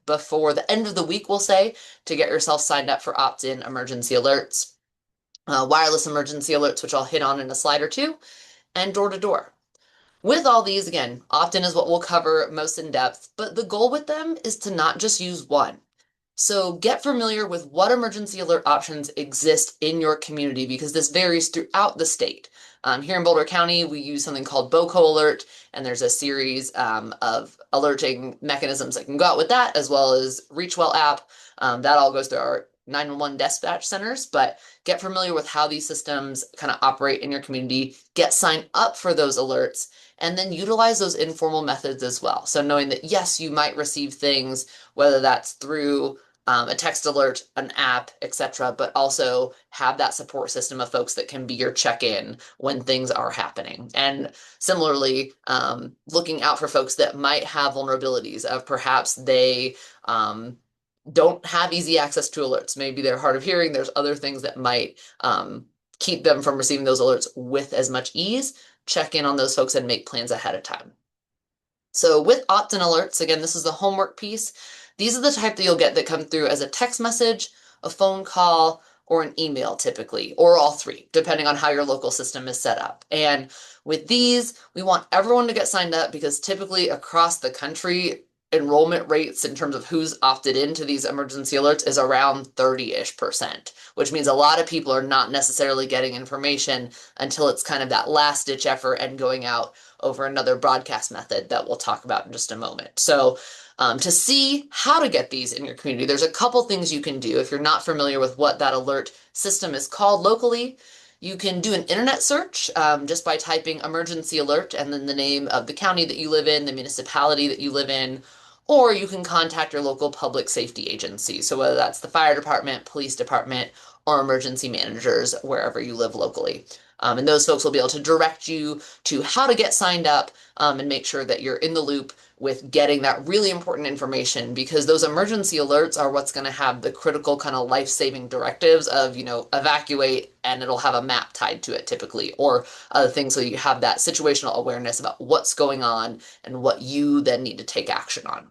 before the end of the week, we'll say, to get yourself signed up for opt-in emergency alerts. Wireless emergency alerts, which I'll hit on in a slide or two, and door-to-door. With all these, again, opt-in is what we'll cover most in depth, but the goal with them is to not just use one. So get familiar with what emergency alert options exist in your community, because this varies throughout the state. Here in Boulder County, we use something called BOCO Alert, and there's a series of alerting mechanisms that can go out with that, as well as ReachWell app. That all goes through our 911 dispatch centers, but get familiar with how these systems kind of operate in your community, get signed up for those alerts, and then utilize those informal methods as well. So knowing that, yes, you might receive things, whether that's through a text alert, an app, etc., but also have that support system of folks that can be your check-in when things are happening. And similarly, looking out for folks that might have vulnerabilities of perhaps they don't have easy access to alerts. Maybe they're hard of hearing. There's other things that might keep them from receiving those alerts with as much ease, check in on those folks and make plans ahead of time. So with opt-in alerts, again, this is the homework piece. These are the type that you'll get that come through as a text message, a phone call, or an email typically, or all three, depending on how your local system is set up. And with these, we want everyone to get signed up because typically across the country, enrollment rates in terms of who's opted into these emergency alerts is around 30-ish%, which means a lot of people are not necessarily getting information until it's kind of that last ditch effort and going out over another broadcast method that we'll talk about in just a moment. So to see how to get these in your community, there's a couple things you can do. If you're not familiar with what that alert system is called locally, you can do an internet search just by typing emergency alert and then the name of the county that you live in, the municipality that you live in, or you can contact your local public safety agency. So whether that's the fire department, police department, or emergency managers, wherever you live locally. And those folks will be able to direct you to how to get signed up and make sure that you're in the loop with getting that really important information, because those emergency alerts are what's going to have the critical kind of life-saving directives of, evacuate, and it'll have a map tied to it typically, or other things, so you have that situational awareness about what's going on and what you then need to take action on.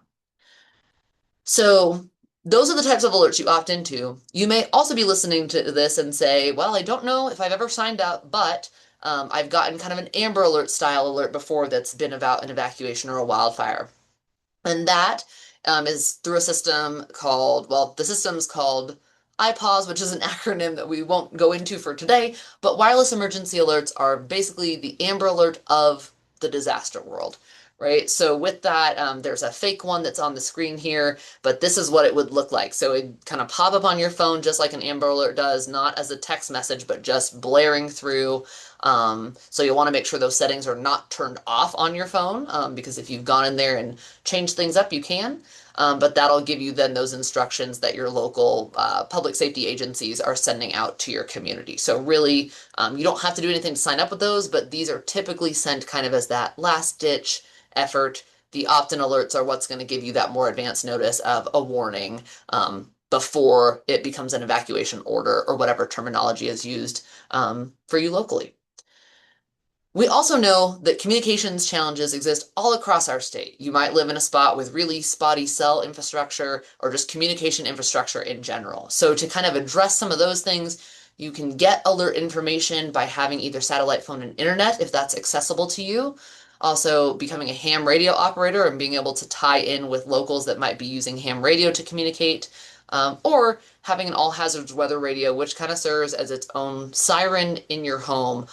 So those are the types of alerts you opt into. You may also be listening to this and say, well, I don't know if I've ever signed up, but I've gotten kind of an Amber Alert style alert before that's been about an evacuation or a wildfire. And that is through a system called, the system's called IPAWS, which is an acronym that we won't go into for today, but wireless emergency alerts are basically the Amber Alert of the disaster world. Right, so with that, there's a fake one that's on the screen here, but this is what it would look like. So it kind of pop up on your phone just like an Amber Alert does, not as a text message, but just blaring through. So you'll want to make sure those settings are not turned off on your phone, because if you've gone in there and changed things up, you can. But that'll give you then those instructions that your local public safety agencies are sending out to your community. So really, you don't have to do anything to sign up with those, but these are typically sent kind of as that last ditch effort. The opt-in alerts are what's going to give you that more advanced notice of a warning before it becomes an evacuation order or whatever terminology is used for you locally. We also know that communications challenges exist all across our state. You might live in a spot with really spotty cell infrastructure or just communication infrastructure in general. So to kind of address some of those things, you can get alert information by having either satellite phone and internet if that's accessible to you. Also becoming a ham radio operator and being able to tie in with locals that might be using ham radio to communicate, or having an all hazards weather radio, which kind of serves as its own siren in your home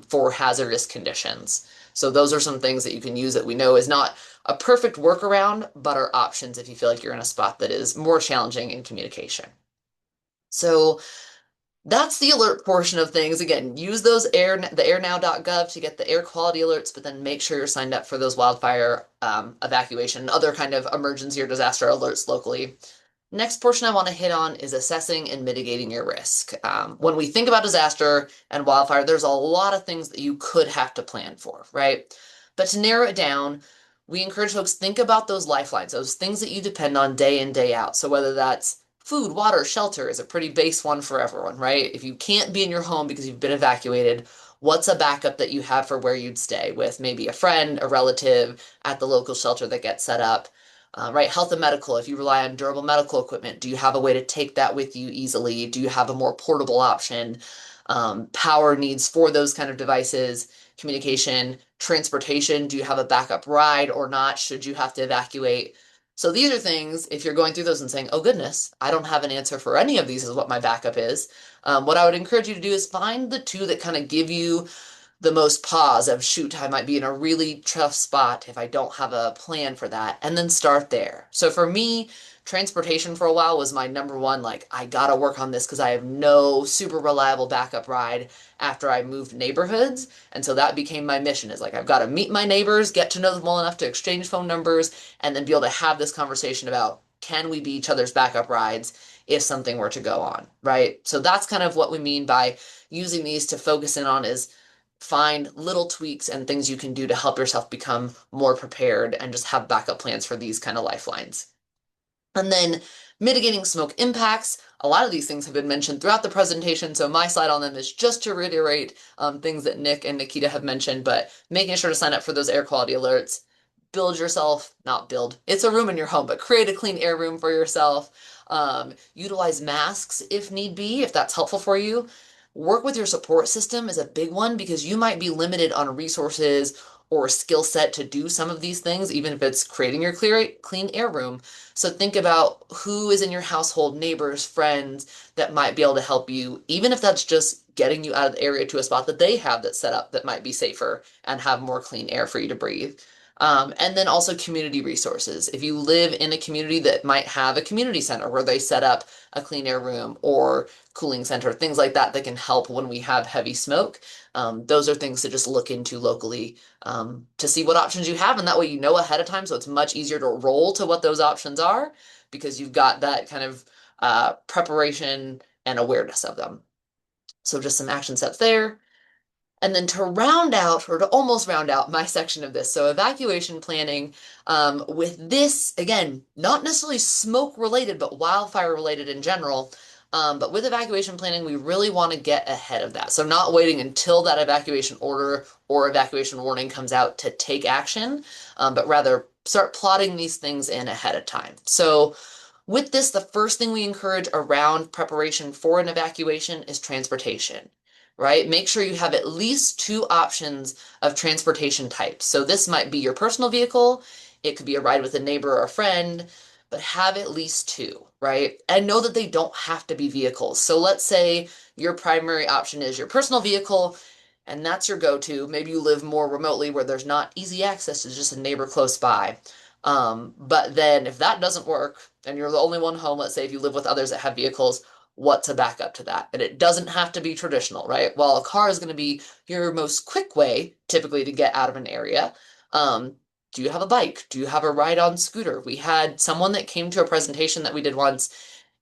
for hazardous conditions. So those are some things that you can use that we know is not a perfect workaround, but are options if you feel like you're in a spot that is more challenging in communication. So that's the alert portion of things. Again, use those the airnow.gov to get the air quality alerts, but then make sure you're signed up for those wildfire evacuation and other kind of emergency or disaster alerts locally. Next portion I want to hit on is assessing and mitigating your risk. When we think about disaster and wildfire, there's a lot of things that you could have to plan for, right? But to narrow it down, we encourage folks think about those lifelines, those things that you depend on day in, day out. So whether that's food, water, shelter is a pretty base one for everyone, right? If you can't be in your home because you've been evacuated, what's a backup that you have for where you'd stay with maybe a friend, a relative at the local shelter that gets set up? Right, health and medical, if you rely on durable medical equipment, do you have a way to take that with you easily? Do you have a more portable option? Power needs for those kind of devices, communication, transportation, do you have a backup ride or not? Should you have to evacuate? So these are things, if you're going through those and saying, oh goodness, I don't have an answer for any of these is what my backup is. What I would encourage you to do is find the two that kind of give you the most pause of, shoot, I might be in a really tough spot if I don't have a plan for that, and then start there. So for me, transportation for a while was my number one, like, I gotta work on this because I have no super reliable backup ride after I moved neighborhoods. And so that became my mission, is like, I've got to meet my neighbors, get to know them well enough to exchange phone numbers, and then be able to have this conversation about, can we be each other's backup rides if something were to go on, right? So that's kind of what we mean by using these to focus in on, is find little tweaks and things you can do to help yourself become more prepared and just have backup plans for these kind of lifelines. And then mitigating smoke impacts. A lot of these things have been mentioned throughout the presentation, so my slide on them is just to reiterate things that Nick and Nikita have mentioned, but making sure to sign up for those air quality alerts. Build yourself, not build, it's a room in your home, but create a clean air room for yourself. Utilize masks if need be, if that's helpful for you. Work with your support system is a big one because you might be limited on resources or skill set to do some of these things, even if it's creating your clean air room. So think about who is in your household, neighbors, friends that might be able to help you, even if that's just getting you out of the area to a spot that they have that's set up that might be safer and have more clean air for you to breathe. And then also community resources. If you live in a community that might have a community center where they set up a clean air room or cooling center, things like that that can help when we have heavy smoke. Those are things to just look into locally to see what options you have. And that way you know ahead of time, so it's much easier to roll to what those options are because you've got that kind of preparation and awareness of them. So just some action steps there. And then to round out, or to almost round out my section of this, so evacuation planning, with this, again, not necessarily smoke related, but wildfire related in general. But with evacuation planning, we really want to get ahead of that. So not waiting until that evacuation order or evacuation warning comes out to take action, but rather start plotting these things in ahead of time. So with this, the first thing we encourage around preparation for an evacuation is transportation, right? Make sure you have at least two options of transportation types. So this might be your personal vehicle, it could be a ride with a neighbor or a friend, but have at least two, right? And know that they don't have to be vehicles. So let's say your primary option is your personal vehicle, and that's your go-to. Maybe you live more remotely where there's not easy access to just a neighbor close by. But then if that doesn't work and you're the only one home, let's say if you live with others that have vehicles, what's a backup to that? And it doesn't have to be traditional, right? While a car is going to be your most quick way typically to get out of an area, do you have a bike? Do you have a ride-on scooter? We had someone that came to a presentation that we did once,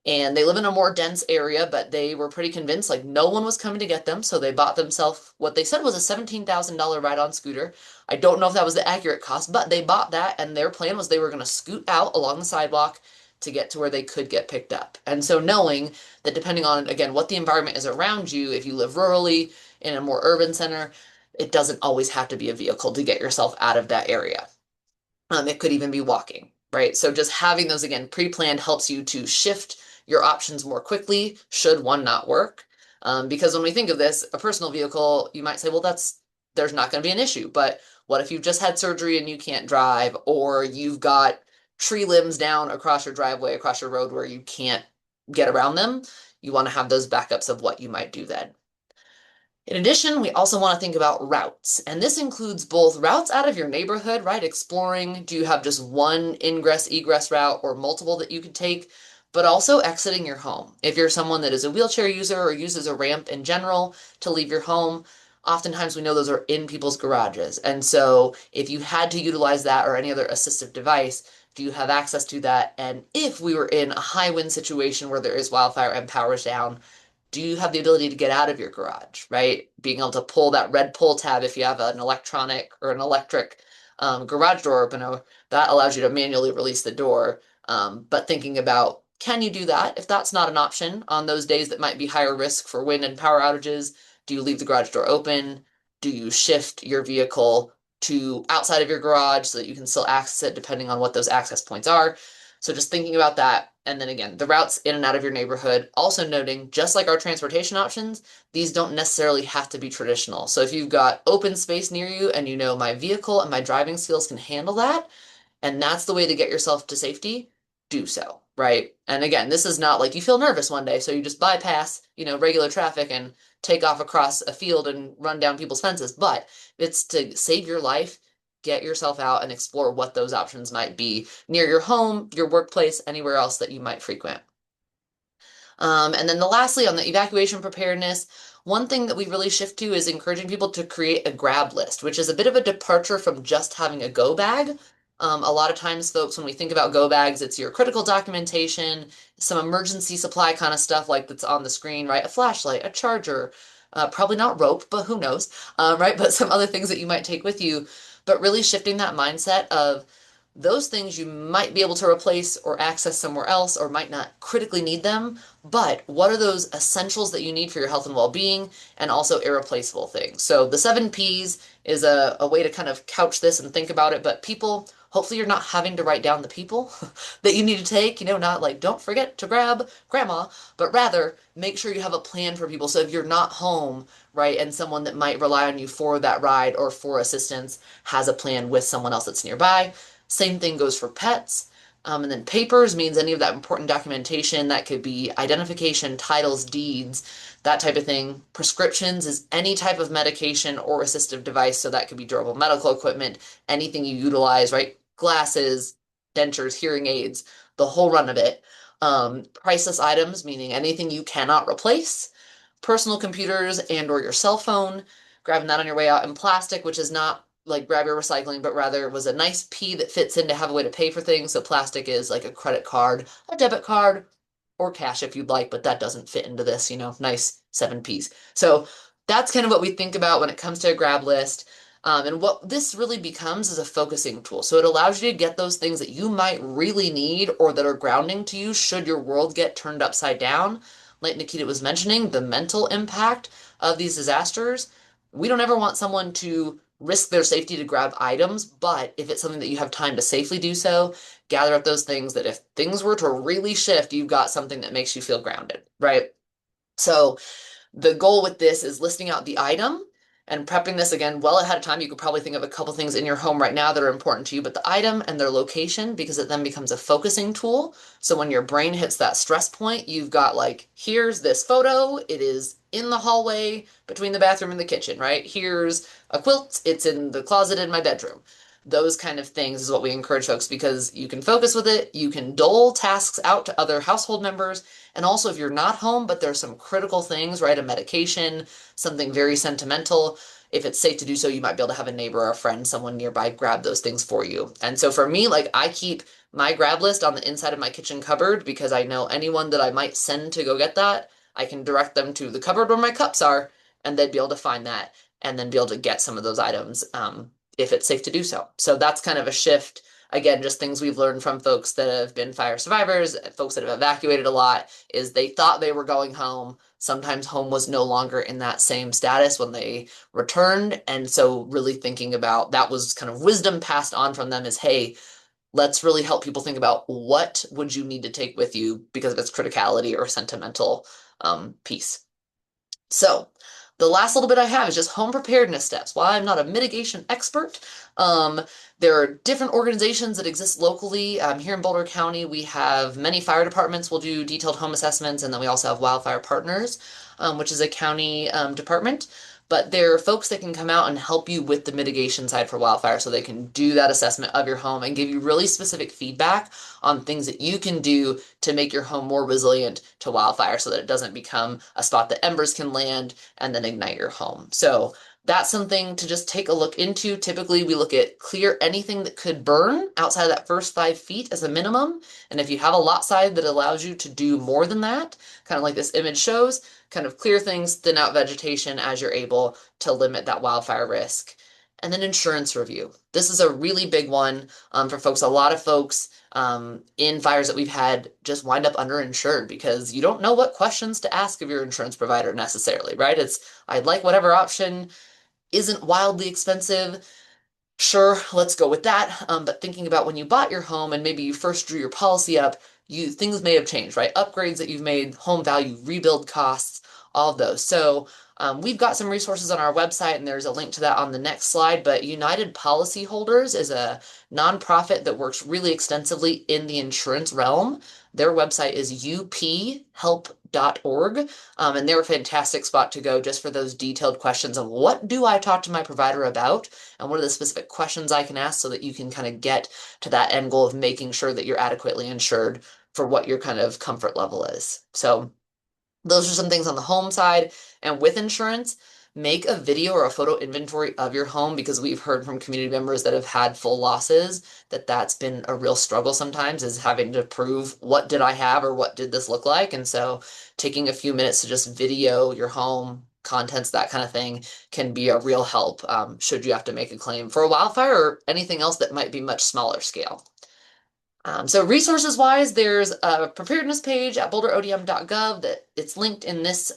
and they live in a more dense area, but they were pretty convinced like no one was coming to get them, so they bought themselves what they said was a $17,000 ride-on scooter. I don't know if that was the accurate cost, but they bought that, and their plan was they were going to scoot out along the sidewalk to get to where they could get picked up. And so knowing that depending on, again, what the environment is around you, if you live rurally in a more urban center, it doesn't always have to be a vehicle to get yourself out of that area. It could even be walking, right? So just having those, again, pre-planned helps you to shift your options more quickly should one not work. Because when we think of this, a personal vehicle, you might say, well, there's not going to be an issue. But what if you've just had surgery and you can't drive, or you've got tree limbs down across your driveway, across your road where you can't get around them? You want to have those backups of what you might do then. In addition, we also want to think about routes, and this includes both routes out of your neighborhood, right? Exploring, do you have just one ingress, egress route or multiple that you could take, but also exiting your home. If you're someone that is a wheelchair user or uses a ramp in general to leave your home, oftentimes we know those are in people's garages. And so if you had to utilize that or any other assistive device, do you have access to that? And if we were in a high wind situation where there is wildfire and power is down, do you have the ability to get out of your garage, right? Being able to pull that red pull tab if you have an electronic or an electric garage door opener, that allows you to manually release the door. But thinking about, can you do that? If that's not an option on those days that might be higher risk for wind and power outages, do you leave the garage door open? Do you shift your vehicle to outside of your garage so that you can still access it depending on what those access points are? So just thinking about that. And then again, the routes in and out of your neighborhood, also noting, just like our transportation options, these don't necessarily have to be traditional. So if you've got open space near you and you know my vehicle and my driving skills can handle that, and that's the way to get yourself to safety, do so, right? And again, this is not like you feel nervous one day, so you just bypass, regular traffic and take off across a field and run down people's fences, but it's to save your life. Get yourself out and explore what those options might be near your home, your workplace, anywhere else that you might frequent. And then lastly, on the evacuation preparedness, one thing that we really shift to is encouraging people to create a grab list, which is a bit of a departure from just having a go bag. A lot of times, folks, when we think about go bags, it's your critical documentation, some emergency supply kind of stuff like that's on the screen, right? A flashlight, a charger, probably not rope, but who knows, right? But some other things that you might take with you. But really shifting that mindset of those things you might be able to replace or access somewhere else or might not critically need them, but what are those essentials that you need for your health and well-being and also irreplaceable things? So the 7Ps is a way to kind of couch this and think about it, but people, hopefully you're not having to write down the people that you need to take, not like don't forget to grab grandma, but rather make sure you have a plan for people. So if you're not home, right, and someone that might rely on you for that ride or for assistance has a plan with someone else that's nearby. Same thing goes for pets. And then papers means any of that important documentation that could be identification, titles, deeds, that type of thing. Prescriptions is any type of medication or assistive device. So that could be durable medical equipment, anything you utilize, right? Glasses, dentures, hearing aids, the whole run of it. Priceless items, meaning anything you cannot replace. Personal computers and or your cell phone, grabbing that on your way out. And plastic, which is not like grab your recycling, but rather was a nice P that fits in to have a way to pay for things. So plastic is like a credit card, a debit card, or cash if you'd like, but that doesn't fit into this, nice 7Ps. So that's kind of what we think about when it comes to a grab list. And what this really becomes is a focusing tool. So it allows you to get those things that you might really need or that are grounding to you should your world get turned upside down. Like Nikita was mentioning, the mental impact of these disasters. We don't ever want someone to risk their safety to grab items, but if it's something that you have time to safely do so, gather up those things that if things were to really shift, you've got something that makes you feel grounded, right? So the goal with this is listing out the item and prepping this again well ahead of time. You could probably think of a couple things in your home right now that are important to you, but the item and their location, because it then becomes a focusing tool. So when your brain hits that stress point, you've got like, here's this photo, it is in the hallway between the bathroom and the kitchen, right? Here's a quilt, it's in the closet in my bedroom. Those kind of things is what we encourage folks because you can focus with it, you can dole tasks out to other household members, and also if you're not home, but there's some critical things, right? A medication, something very sentimental, if it's safe to do so, you might be able to have a neighbor or a friend, someone nearby grab those things for you. And so for me, like I keep my grab list on the inside of my kitchen cupboard because I know anyone that I might send to go get that, I can direct them to the cupboard where my cups are, and they'd be able to find that and then be able to get some of those items if it's safe to do so. So that's kind of a shift. Again, just things we've learned from folks that have been fire survivors, folks that have evacuated a lot, is they thought they were going home. Sometimes home was no longer in that same status when they returned. And so really thinking about that was kind of wisdom passed on from them is, hey, let's really help people think about what would you need to take with you because of its criticality or sentimental piece. So the last little bit I have is just home preparedness steps. While I'm not a mitigation expert, there are different organizations that exist locally. Here in Boulder County, we have many fire departments will do detailed home assessments, and then we also have Wildfire Partners, which is a county department. But there are folks that can come out and help you with the mitigation side for wildfire so they can do that assessment of your home and give you really specific feedback on things that you can do to make your home more resilient to wildfire so that it doesn't become a spot that embers can land and then ignite your home. So that's something to just take a look into. Typically, we look at clear anything that could burn outside of that first 5 feet as a minimum. And if you have a lot size that allows you to do more than that, kind of like this image shows, kind of clear things, thin out vegetation as you're able to limit that wildfire risk. And then insurance review. This is a really big one for folks. A lot of folks in fires that we've had just wind up underinsured because you don't know what questions to ask of your insurance provider necessarily, right? It's, I'd like whatever option isn't wildly expensive. Sure, let's go with that. But thinking about when you bought your home and maybe you first drew your policy up, things may have changed, right? Upgrades that you've made, home value, rebuild costs, all of those. So we've got some resources on our website, and there's a link to that on the next slide. But United Policyholders is a nonprofit that works really extensively in the insurance realm. Their website is uphelp.org, and they're a fantastic spot to go just for those detailed questions of what do I talk to my provider about, and what are the specific questions I can ask so that you can kind of get to that end goal of making sure that you're adequately insured for what your kind of comfort level is. So those are some things on the home side. And with insurance, make a video or a photo inventory of your home because we've heard from community members that have had full losses that that's been a real struggle sometimes is having to prove what did I have or what did this look like. And so taking a few minutes to just video your home, contents, that kind of thing can be a real help should you have to make a claim for a wildfire or anything else that might be much smaller scale. So resources wise, there's a preparedness page at boulderodm.gov that it's linked in this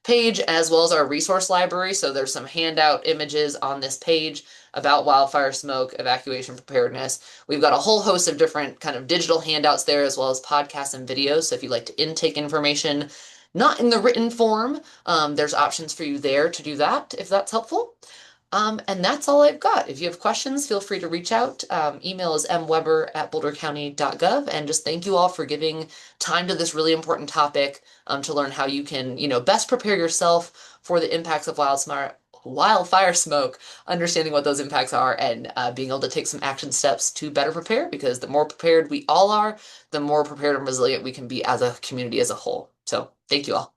page, as well as our resource library. So there's some handout images on this page about wildfire smoke evacuation preparedness. We've got a whole host of different kind of digital handouts there, as well as podcasts and videos. So if you'd like to intake information, not in the written form, there's options for you there to do that, if that's helpful. And that's all I've got. If you have questions, feel free to reach out. Email is mweber@bouldercounty.gov. And just thank you all for giving time to this really important topic to learn how you can, best prepare yourself for the impacts of wildfire smoke, understanding what those impacts are, and being able to take some action steps to better prepare, because the more prepared we all are, the more prepared and resilient we can be as a community as a whole. So thank you all.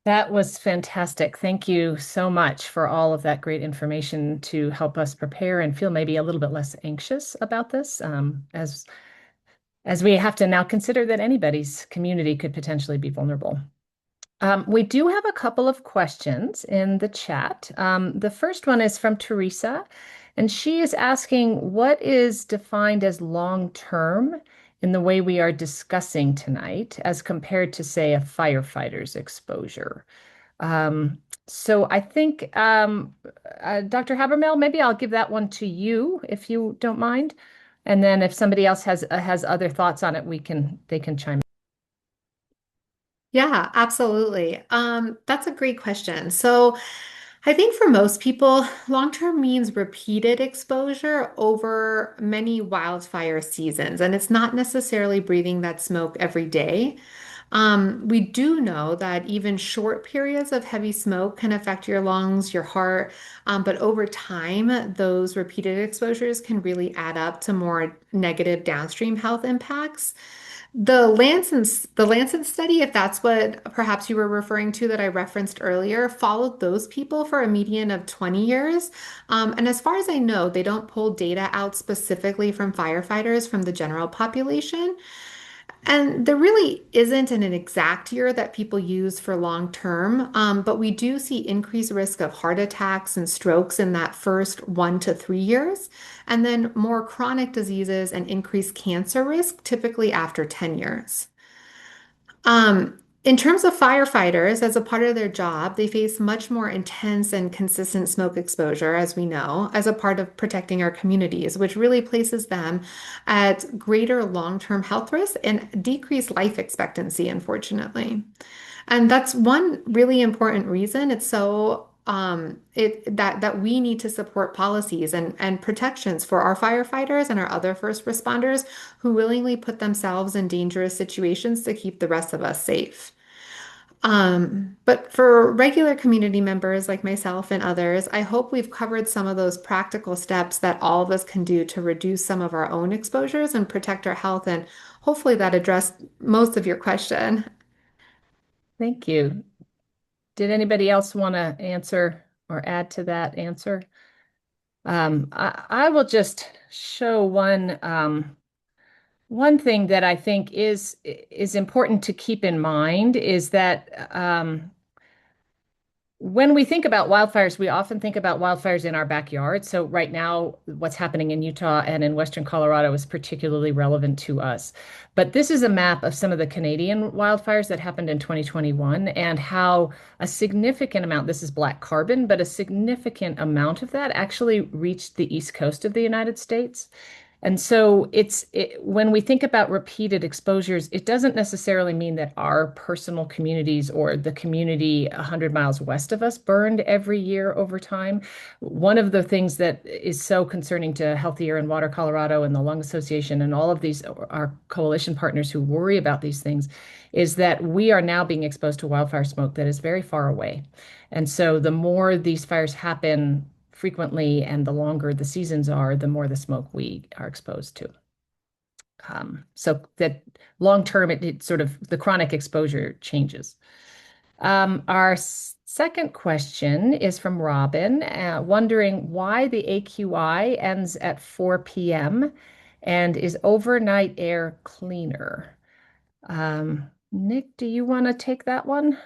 That was fantastic. Thank you so much for all of that great information to help us prepare and feel maybe a little bit less anxious about this, as we have to now consider that anybody's community could potentially be vulnerable. We do have a couple of questions in the chat. The first one is from Teresa, and she is asking, what is defined as long-term in the way we are discussing tonight as compared to, say, a firefighter's exposure? So I think, Dr. Habermehl, maybe I'll give that one to you if you don't mind. And then if somebody else has other thoughts on it, they can chime in. Yeah, absolutely. That's a great question. So I think for most people, long-term means repeated exposure over many wildfire seasons, and it's not necessarily breathing that smoke every day. We do know that even short periods of heavy smoke can affect your lungs, your heart, but over time, those repeated exposures can really add up to more negative downstream health impacts. The Lancet study, if that's what perhaps you were referring to that I referenced earlier, followed those people for a median of 20 years. And as far as I know, they don't pull data out specifically from firefighters from the general population. And there really isn't an exact year that people use for long term, but we do see increased risk of heart attacks and strokes in that first 1 to 3 years, and then more chronic diseases and increased cancer risk typically after 10 years. In terms of firefighters, as a part of their job, they face much more intense and consistent smoke exposure, as we know, as a part of protecting our communities, which really places them at greater long-term health risk and decreased life expectancy, unfortunately. And that's one really important reason it's so that we need to support policies and protections for our firefighters and our other first responders who willingly put themselves in dangerous situations to keep the rest of us safe. But for regular community members like myself and others, I hope we've covered some of those practical steps that all of us can do to reduce some of our own exposures and protect our health. And hopefully that addressed most of your question. Thank you. Did anybody else want to answer or add to that answer? I will just show one thing that I think is important to keep in mind is that when we think about wildfires, we often think about wildfires in our backyard. So right now, what's happening in Utah and in Western Colorado is particularly relevant to us. But this is a map of some of the Canadian wildfires that happened in 2021 and how a significant amount, this is black carbon, but a significant amount of that actually reached the East Coast of the United States. And so when we think about repeated exposures, it doesn't necessarily mean that our personal communities or the community 100 miles west of us burned every year over time. One of the things that is so concerning to Healthy Air and Water Colorado and the Lung Association and all of these, our coalition partners who worry about these things, is that we are now being exposed to wildfire smoke that is very far away. And so the more these fires happen frequently and the longer the seasons are, the more the smoke we are exposed to. So that long term, it sort of the chronic exposure changes. Our second question is from Robin, wondering why the AQI ends at 4 p.m. and is overnight air cleaner. Nick, do you want to take that one?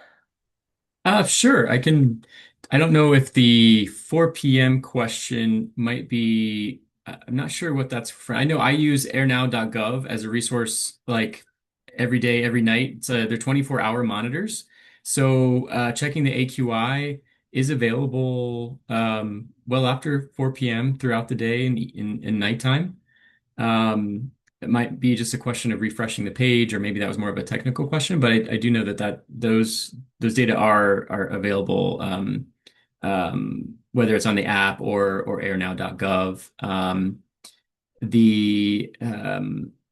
Sure. I don't know if the 4 p.m. question might be, I'm not sure what that's for. I know I use airnow.gov as a resource like every day, every night. They're 24-hour monitors. So checking the AQI is available well after 4 p.m. throughout the day and in nighttime. It might be just a question of refreshing the page, or maybe that was more of a technical question, but I do know that those data are available, whether it's on the app or airnow.gov.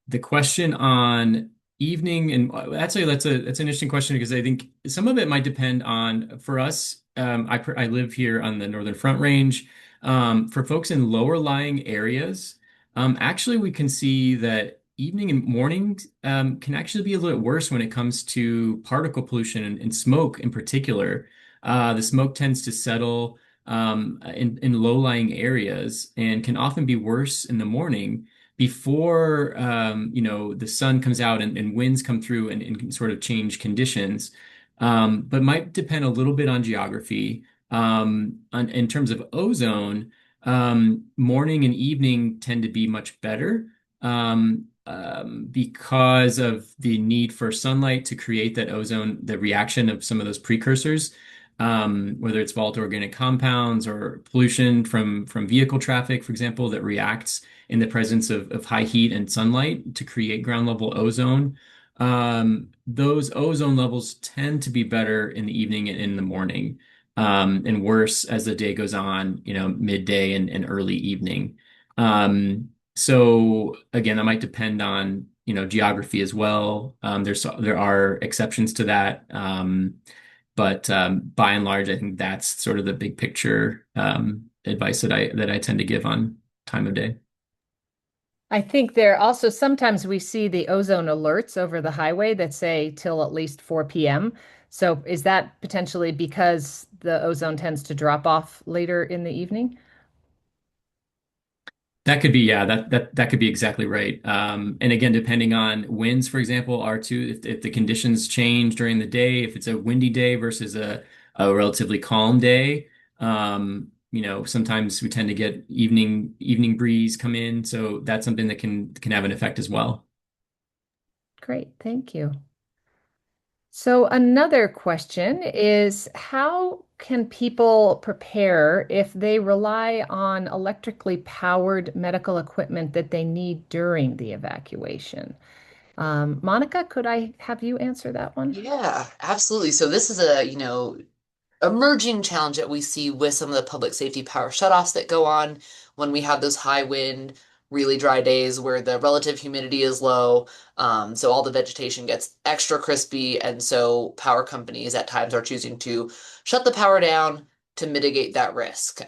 The question on evening, and actually that's an interesting question because I think some of it might depend on, for us, I live here on the Northern Front Range. For folks in lower lying areas, actually we can see that evening and morning can actually be a little bit worse when it comes to particle pollution and smoke in particular. The smoke tends to settle in low-lying areas and can often be worse in the morning before the sun comes out and winds come through and can sort of change conditions. But might depend a little bit on geography. In terms of ozone, morning and evening tend to be much better because of the need for sunlight to create that ozone, the reaction of some of those precursors, whether it's volatile organic compounds or pollution from vehicle traffic, for example, that reacts in the presence of high heat and sunlight to create ground level ozone. Those ozone levels tend to be better in the evening and in the morning, and worse as the day goes on, midday and early evening. So again, that might depend on, geography as well. There are exceptions to that. But by and large, I think that's sort of the big picture advice that I tend to give on time of day. I think there also sometimes we see the ozone alerts over the highway that say till at least 4 p.m. So is that potentially because the ozone tends to drop off later in the evening? That could be, yeah, that could be exactly right. And again, depending on winds, for example, R2, if the conditions change during the day, if it's a windy day versus a relatively calm day, sometimes we tend to get evening breeze come in. So that's something that can have an effect as well. Great, thank you. So another question is, how can people prepare if they rely on electrically powered medical equipment that they need during the evacuation? Monica, could I have you answer that one? Yeah, absolutely. So this is a, emerging challenge that we see with some of the public safety power shutoffs that go on when we have those high wind, really dry days where the relative humidity is low. So all the vegetation gets extra crispy. And so power companies at times are choosing to shut the power down to mitigate that risk.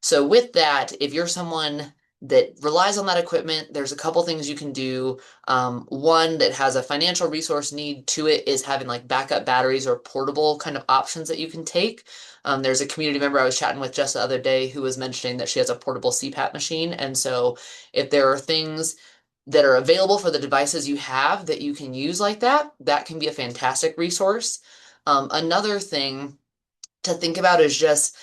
So with that, if you're someone that relies on that equipment, there's a couple things you can do. One that has a financial resource need to it is having like backup batteries or portable kind of options that you can take. There's a community member I was chatting with just the other day who was mentioning that she has a portable CPAP machine. And so if there are things that are available for the devices you have that you can use like that, that can be a fantastic resource. Another thing to think about is just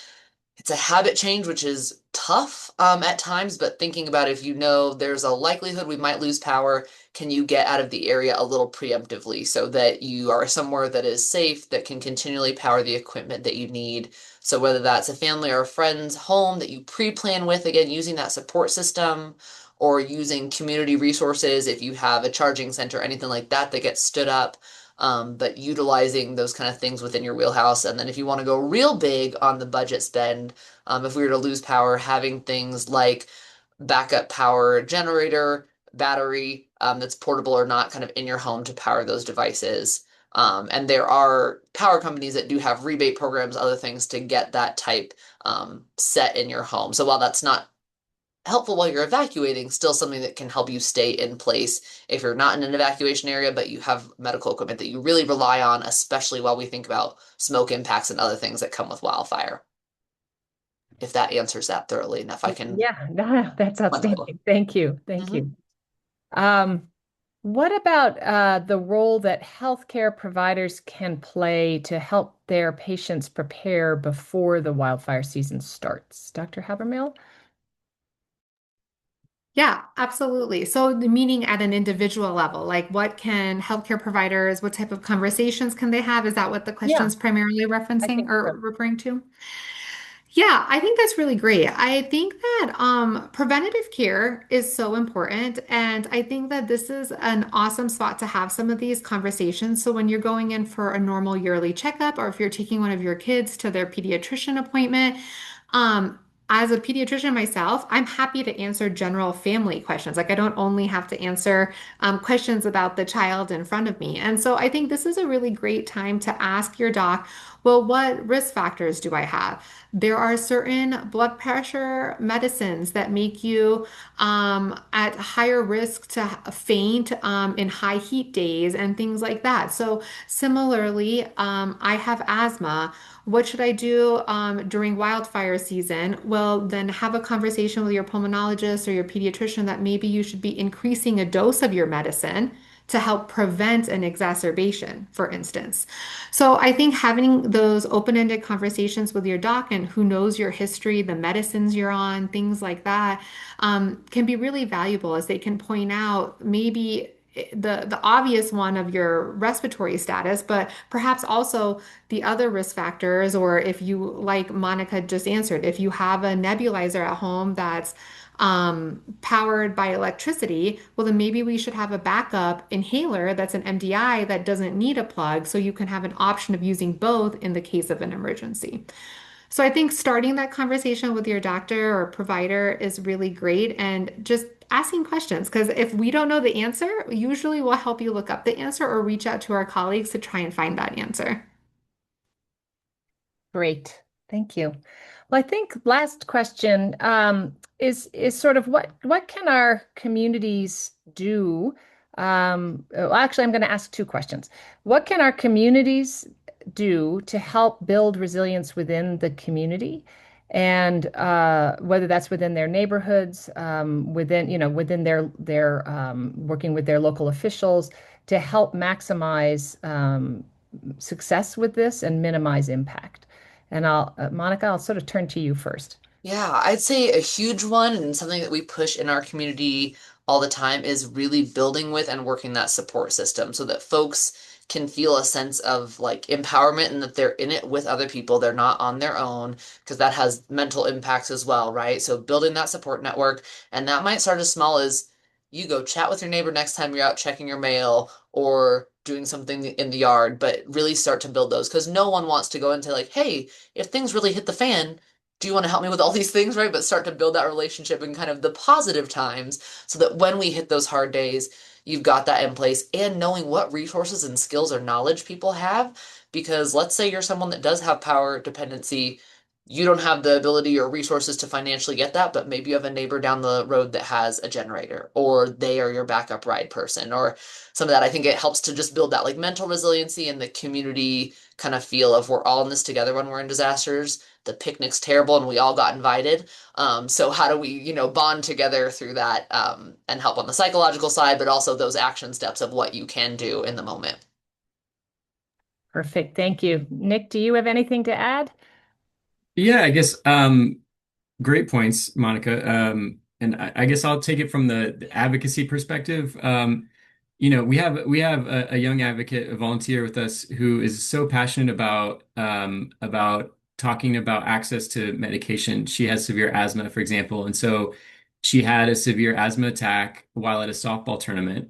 it's a habit change, which is tough at times, but thinking about if you know there's a likelihood we might lose power, can you get out of the area a little preemptively so that you are somewhere that is safe, that can continually power the equipment that you need? So whether that's a family or a friend's home that you pre-plan with, again, using that support system or using community resources, if you have a charging center, anything like that that gets stood up, but utilizing those kind of things within your wheelhouse. And then if you want to go real big on the budget spend, if we were to lose power, having things like backup power generator, battery that's portable or not kind of in your home to power those devices. And there are power companies that do have rebate programs, other things to get that type set in your home. So while that's not helpful while you're evacuating, still something that can help you stay in place if you're not in an evacuation area, but you have medical equipment that you really rely on, especially while we think about smoke impacts and other things that come with wildfire. If that answers that thoroughly enough, I can. Yeah, no, that's Wonderful. outstanding. Thank you. Thank Mhm. you. Um, What about the role that healthcare providers can play to help their patients prepare before the wildfire season starts? Dr. Habermehl? Yeah, absolutely. So the meaning at an individual level, like what can healthcare providers, what type of conversations can they have? Is that what the Yeah, question's primarily I referencing think or so. referring to? Yeah, I think that's really great. I think that preventative care is so important. And I think that this is an awesome spot to have some of these conversations. So when you're going in for a normal yearly checkup, or if you're taking one of your kids to their pediatrician appointment, um, as a pediatrician myself, I'm happy to answer general family questions. Like I don't only have to answer questions about the child in front of me. And so I think this is a really great time to ask your doc, well, what risk factors do I have? There are certain blood pressure medicines that make you at higher risk to faint in high heat days and things like that. So, similarly, I have asthma. What should I do during wildfire season? Well, then have a conversation with your pulmonologist or your pediatrician that maybe you should be increasing a dose of your medicine to help prevent an exacerbation, for instance. So I think having those open-ended conversations with your doc and who knows your history, the medicines you're on, things like that, can be really valuable as they can point out maybe the obvious one of your respiratory status, but perhaps also the other risk factors, or if you, like Monika just answered, if you have a nebulizer at home that's powered by electricity, well, then maybe we should have a backup inhaler that's an MDI that doesn't need a plug, so you can have an option of using both in the case of an emergency. So I think starting that conversation with your doctor or provider is really great and just asking questions because if we don't know the answer, usually we'll help you look up the answer or reach out to our colleagues to try and find that answer. Great. Thank you. Well, I think last question is sort of what can our communities do? Well, actually, I'm going to ask two questions. What can our communities do to help build resilience within the community? And whether that's within their neighborhoods, within, within their working with their local officials to help maximize success with this and minimize impact. And Monika, I'll sort of turn to you first. Yeah, I'd say a huge one and something that we push in our community all the time is really building with and working that support system so that folks can feel a sense of like empowerment and that they're in it with other people. They're not on their own because that has mental impacts as well, right? So building that support network, and that might start as small as you go chat with your neighbor next time you're out checking your mail or doing something in the yard, but really start to build those because no one wants to go into like, hey, if things really hit the fan, do you want to help me with all these things, right? But start to build that relationship in kind of the positive times so that when we hit those hard days, you've got that in place and knowing what resources and skills or knowledge people have. Because let's say you're someone that does have power dependency, you don't have the ability or resources to financially get that, but maybe you have a neighbor down the road that has a generator, or they are your backup ride person, or some of that. I think it helps to just build that like mental resiliency and the community kind of feel of we're all in this together when we're in disasters. The picnic's terrible and we all got invited. So how do we, bond together through that and help on the psychological side, but also those action steps of what you can do in the moment. Perfect. Thank you. Nick, do you have anything to add? Yeah, I guess great points, Monika. And I guess I'll take it from the advocacy perspective. We have a young advocate, a volunteer with us who is so passionate about talking about access to medication. She has severe asthma, for example, and so she had a severe asthma attack while at a softball tournament.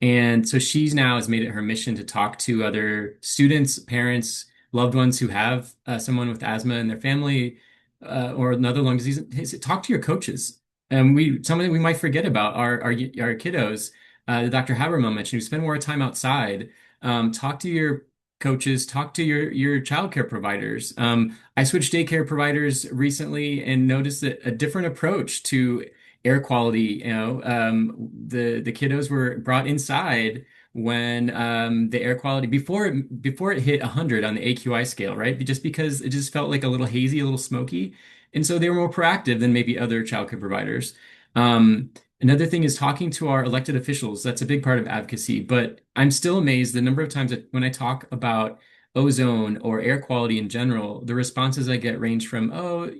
And so she's now has made it her mission to talk to other students, parents, loved ones who have someone with asthma in their family or another lung disease. Talk to your coaches. And something we might forget about our kiddos. Dr. Habermehl mentioned, you spend more time outside. Talk to your coaches, talk to your childcare providers. I switched daycare providers recently and noticed that a different approach to air quality. The kiddos were brought inside when the air quality before it hit 100 on the AQI scale, right? Just because it just felt like a little hazy, a little smoky, and so they were more proactive than maybe other childcare providers. Um, Another thing is talking to our elected officials. That's a big part of advocacy, but I'm still amazed the number of times that when I talk about ozone or air quality in general, the responses I get range from, oh,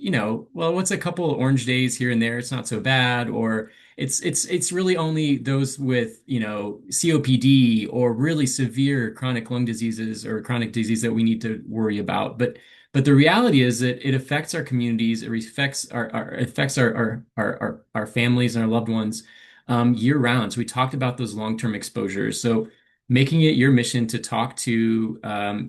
well, what's a couple of orange days here and there? It's not so bad, or it's really only those with, COPD or really severe chronic lung diseases or chronic disease that we need to worry about. But the reality is that it affects our communities, it affects our families and our loved ones year round. So we talked about those long-term exposures. So making it your mission to talk to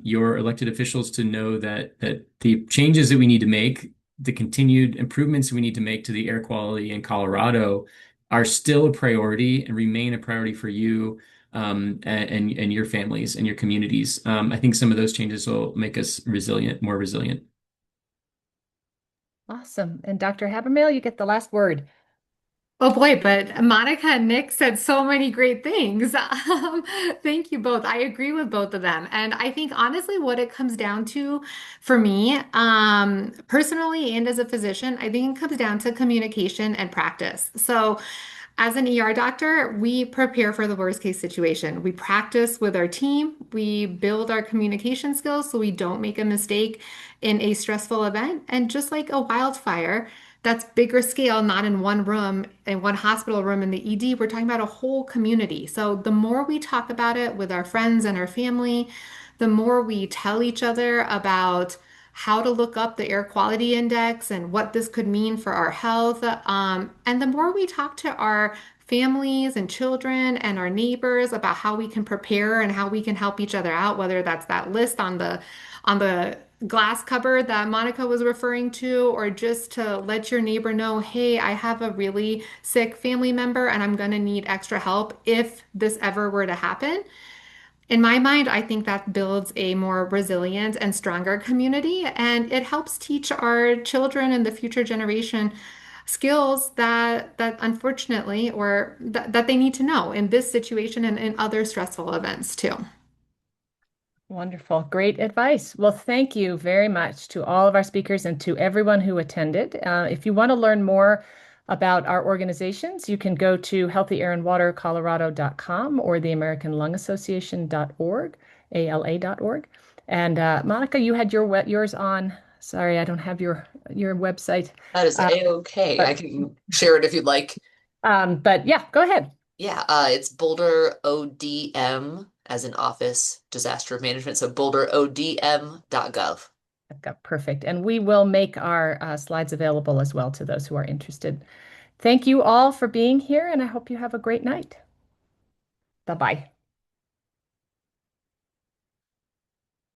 your elected officials to know that the changes that we need to make, the continued improvements we need to make to the air quality in Colorado are still a priority and remain a priority for you and your families and your communities. I think some of those changes will make us resilient, more resilient. Awesome. And Dr. Habermehl, you get the last word. Oh boy, but Monika and Nick said so many great things. Thank you both. I agree with both of them. And I think honestly, what it comes down to for me, personally and as a physician, I think it comes down to communication and practice. So as an ER doctor, we prepare for the worst case situation. We practice with our team. We build our communication skills so we don't make a mistake in a stressful event. And just like a wildfire, that's bigger scale, not in one room, in one hospital room in the ED. We're talking about a whole community. So the more we talk about it with our friends and our family, the more we tell each other about how to look up the air quality index and what this could mean for our health. And the more we talk to our families and children and our neighbors about how we can prepare and how we can help each other out, whether that's that list on the glass cupboard that Monika was referring to, or just to let your neighbor know, hey, I have a really sick family member and I'm going to need extra help if this ever were to happen. In my mind, I think that builds a more resilient and stronger community, and it helps teach our children and the future generation skills that unfortunately or that they need to know in this situation and in other stressful events too. Wonderful. Great advice. Well, thank you very much to all of our speakers and to everyone who attended. If you want to learn more about our organizations, you can go to healthyairandwatercolorado.com or the American Lung Association.org, ALA.org. And Monika, you had yours on. Sorry, I don't have your website. That is A-okay. I can share it if you'd like. But yeah, go ahead. Yeah, it's Boulder ODM as in Office Disaster Management. So boulderodm.gov. Perfect. And we will make our slides available as well to those who are interested. Thank you all for being here, and I hope you have a great night. Bye-bye.